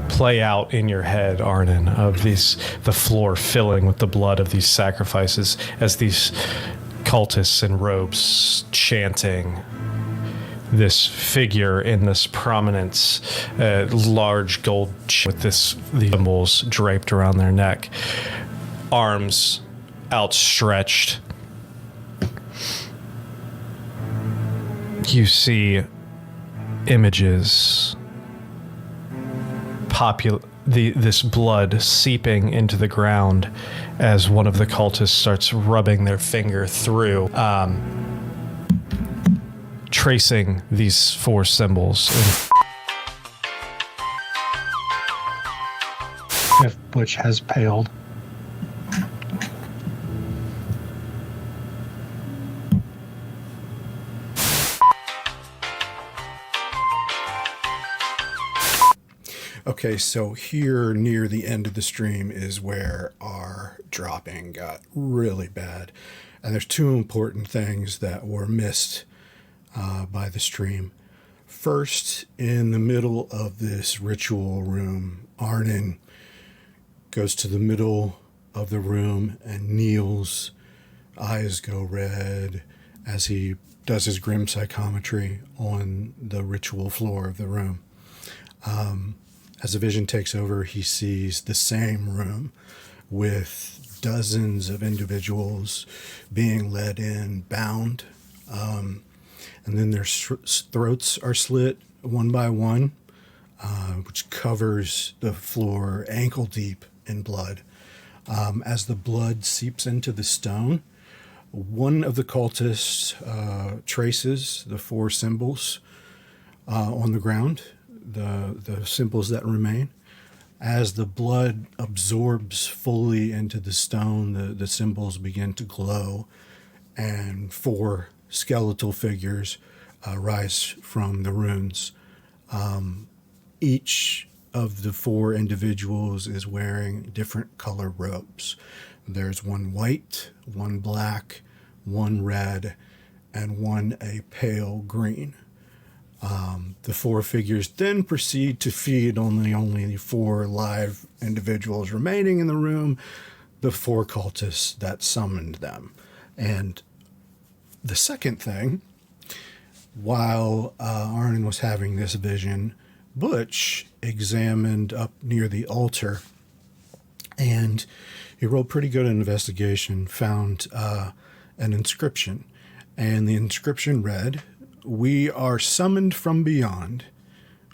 play out in your head, Arnon, of the floor filling with the blood of these sacrifices, as these cultists in robes chanting, this figure in this prominence, large gold with the symbols draped around their neck, arms outstretched. You see images, this blood seeping into the ground as one of the cultists starts rubbing their finger through, tracing these 4 symbols. If Butch has paled. Okay, so here near the end of the stream is where our dropping got really bad. And there's 2 important things that were missed by the stream. First, in the middle of this ritual room, Arnon goes to the middle of the room and kneels eyes go red as he does his grim psychometry on the ritual floor of the room. As the vision takes over, he sees the same room with dozens of individuals being led in, bound. And then their throats are slit one by one, which covers the floor ankle deep in blood. As the blood seeps into the stone, one of the cultists traces the 4 symbols on the ground, the symbols that remain. As the blood absorbs fully into the stone, the symbols begin to glow, and 4 skeletal figures rise from the runes. Each of the 4 individuals is wearing different color robes. There's one white, one black, one red, and one a pale green. The 4 figures then proceed to feed on the only 4 live individuals remaining in the room, the 4 cultists that summoned them. And the second thing, while Arnon was having this vision, Butch examined up near the altar, and he rolled pretty good investigation, found an inscription. And the inscription read, "We are summoned from beyond.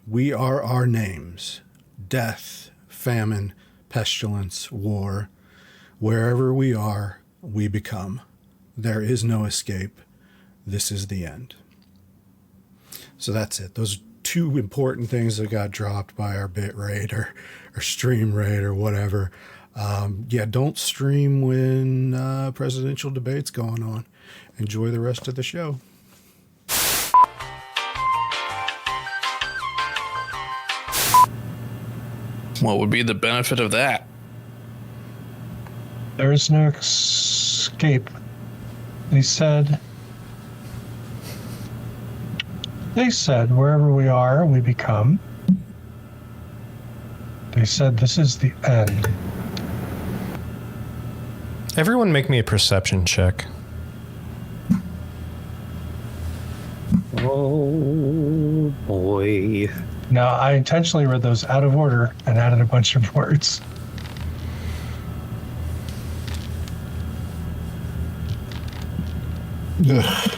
We are our names. Death, famine, pestilence, war. Wherever we are, we become. There is no escape. This is the end." So that's it. Those 2 important things that got dropped by our bit rate or stream rate or whatever. Don't stream when presidential debate's going on. Enjoy the rest of the show. What would be the benefit of that? There is no escape. They said, wherever we are, we become. They said, this is the end. Everyone make me a perception check. Oh boy. Now, I intentionally read those out of order and added a bunch of words. Ugh.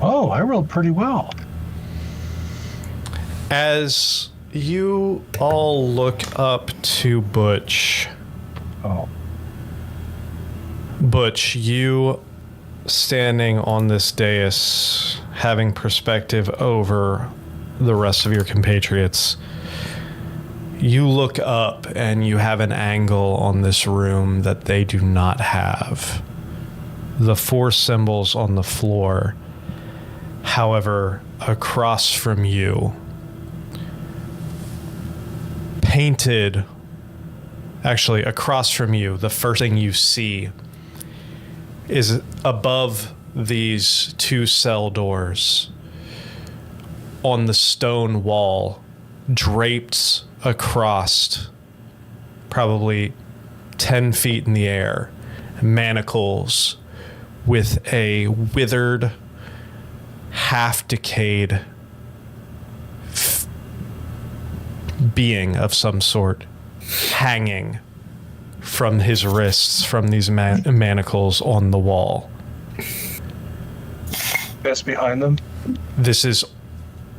Oh, I rolled pretty well. As you all look up to Butch, Butch, you standing on this dais, having perspective over the rest of your compatriots, you look up and you have an angle on this room that they do not have. The 4 symbols on the floor, however, across from you, painted, actually across from you, the first thing you see is above these 2 cell doors on the stone wall, draped across probably 10 feet in the air, manacles with a withered, half-decayed being of some sort hanging from his wrists from these manacles on the wall. That's behind them. This is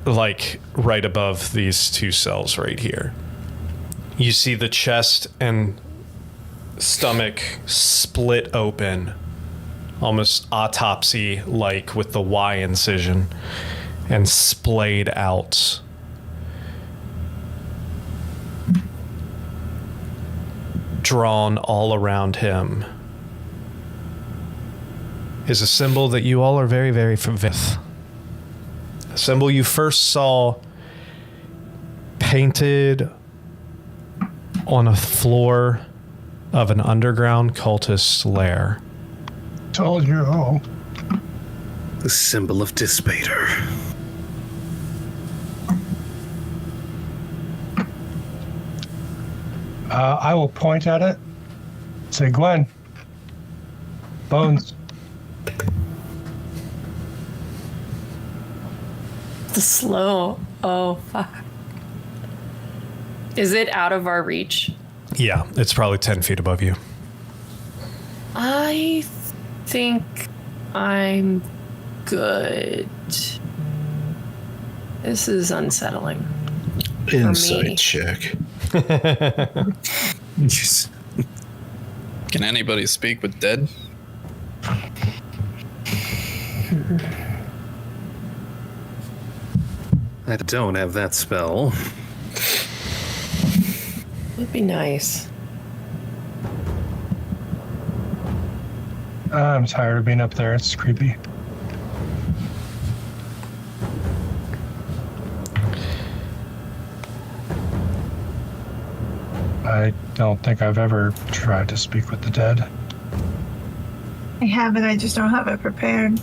like right above these 2 cells right here. You see the chest and stomach split open, almost autopsy-like with the Y incision, and splayed out. Drawn all around him is a symbol that you all are very, very familiar with. A symbol you first saw painted on a floor of an underground cultist's lair. Told you. Oh. The symbol of Dispater. I will point at it. Say, Gwen. Bones. The slow. Oh, fuck. Is it out of our reach? Yeah, it's probably 10 feet above you. I think I'm good. This is unsettling. Insight check. Can anybody speak with dead? I don't have that spell. Would be nice. I'm tired of being up there. It's creepy. I don't think I've ever tried to speak with the dead. I have it, I just don't have it prepared.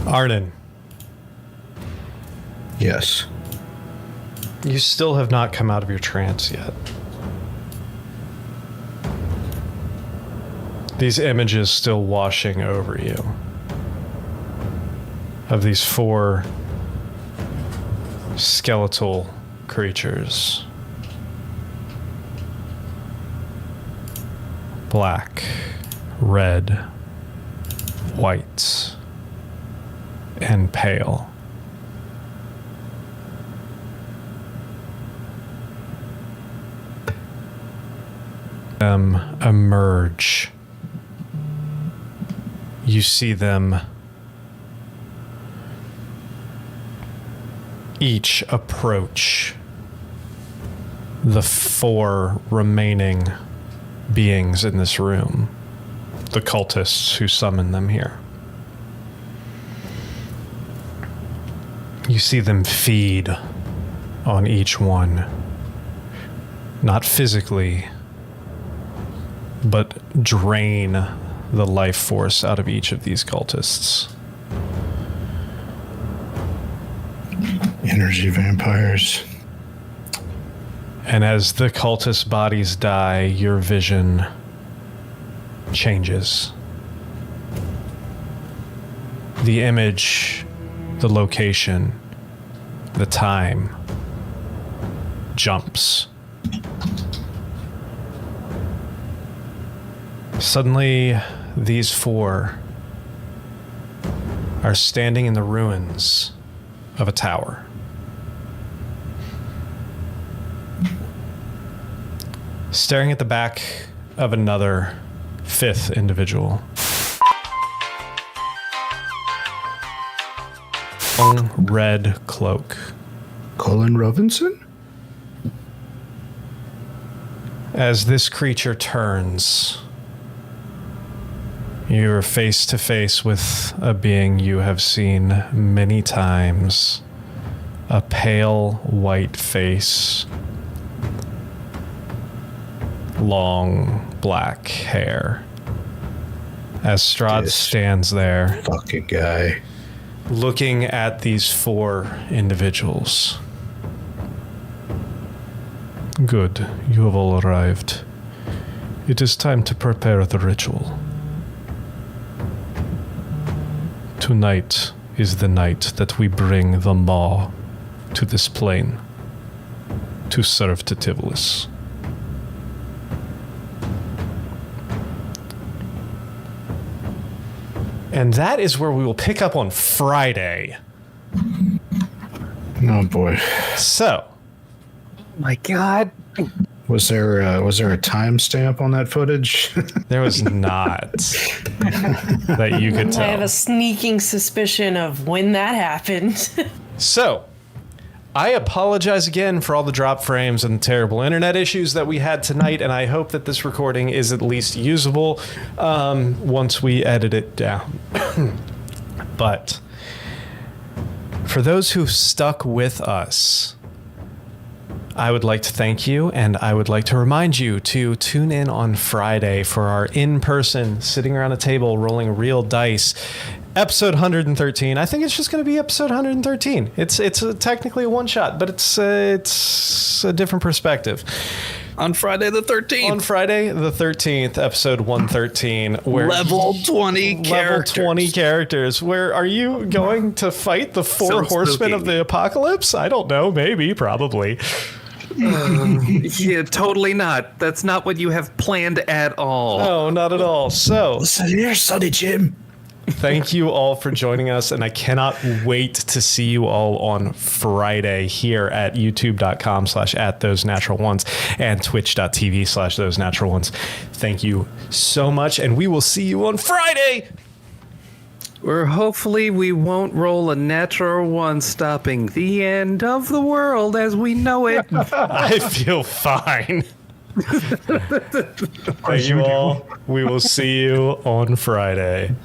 Arden, Yes. you still have not come out of your trance yet. These images still washing over you of these 4 skeletal creatures. Black, red, white, and pale. Emerge. You see them each approach the 4 remaining beings in this room, the cultists who summoned them here. You see them feed on each one, not physically, but drain the life force out of each of these cultists. Energy vampires. And as the cultist bodies die, your vision changes. The image, the location, the time jumps. Suddenly, these 4 are standing in the ruins of a tower. Staring at the back of another 5th individual. Long red cloak. Colin Robinson? As this creature turns, you're face to face with a being you have seen many times. A pale white face. Long black hair. As Strahd This stands there, fucking guy. looking at these 4 individuals. Good, you have all arrived. It is time to prepare the ritual. Tonight is the night that we bring the Maw to this plane to serve to Tivlis. And that is where we will pick up on Friday. Oh boy. So, My God. Was there a timestamp on that footage? there was not that you could I have tell. a sneaking suspicion of when that happened. So, I apologize again for all the drop frames and terrible internet issues that we had tonight, and I hope that this recording is at least usable once we edit it down. But for those who stuck with us, I would like to thank you, and I would like to remind you to tune in on Friday for our in-person sitting around a table rolling real dice episode 113. I think it's just going to be episode 113. It's technically a one shot, but it's a different perspective. On Friday the 13th. On Friday the 13th, episode 113, where level 20 characters. Level 20 characters. Where are you going to fight the four Sounds horsemen spooky. of the apocalypse? I don't know. Maybe. Probably. Yeah, totally not. That's not what you have planned at all. No, not at all. So, Listen here, Sonny Jim. thank you all for joining us, and I cannot wait to see you all on Friday here at youtube.com/@thosenaturalones and twitch.tv/thosenaturalones. Thank you so much, and we will see you on Friday. Or hopefully we won't roll a natural one, stopping the end of the world as we know it. I feel fine. Thank you all. We will see you on Friday.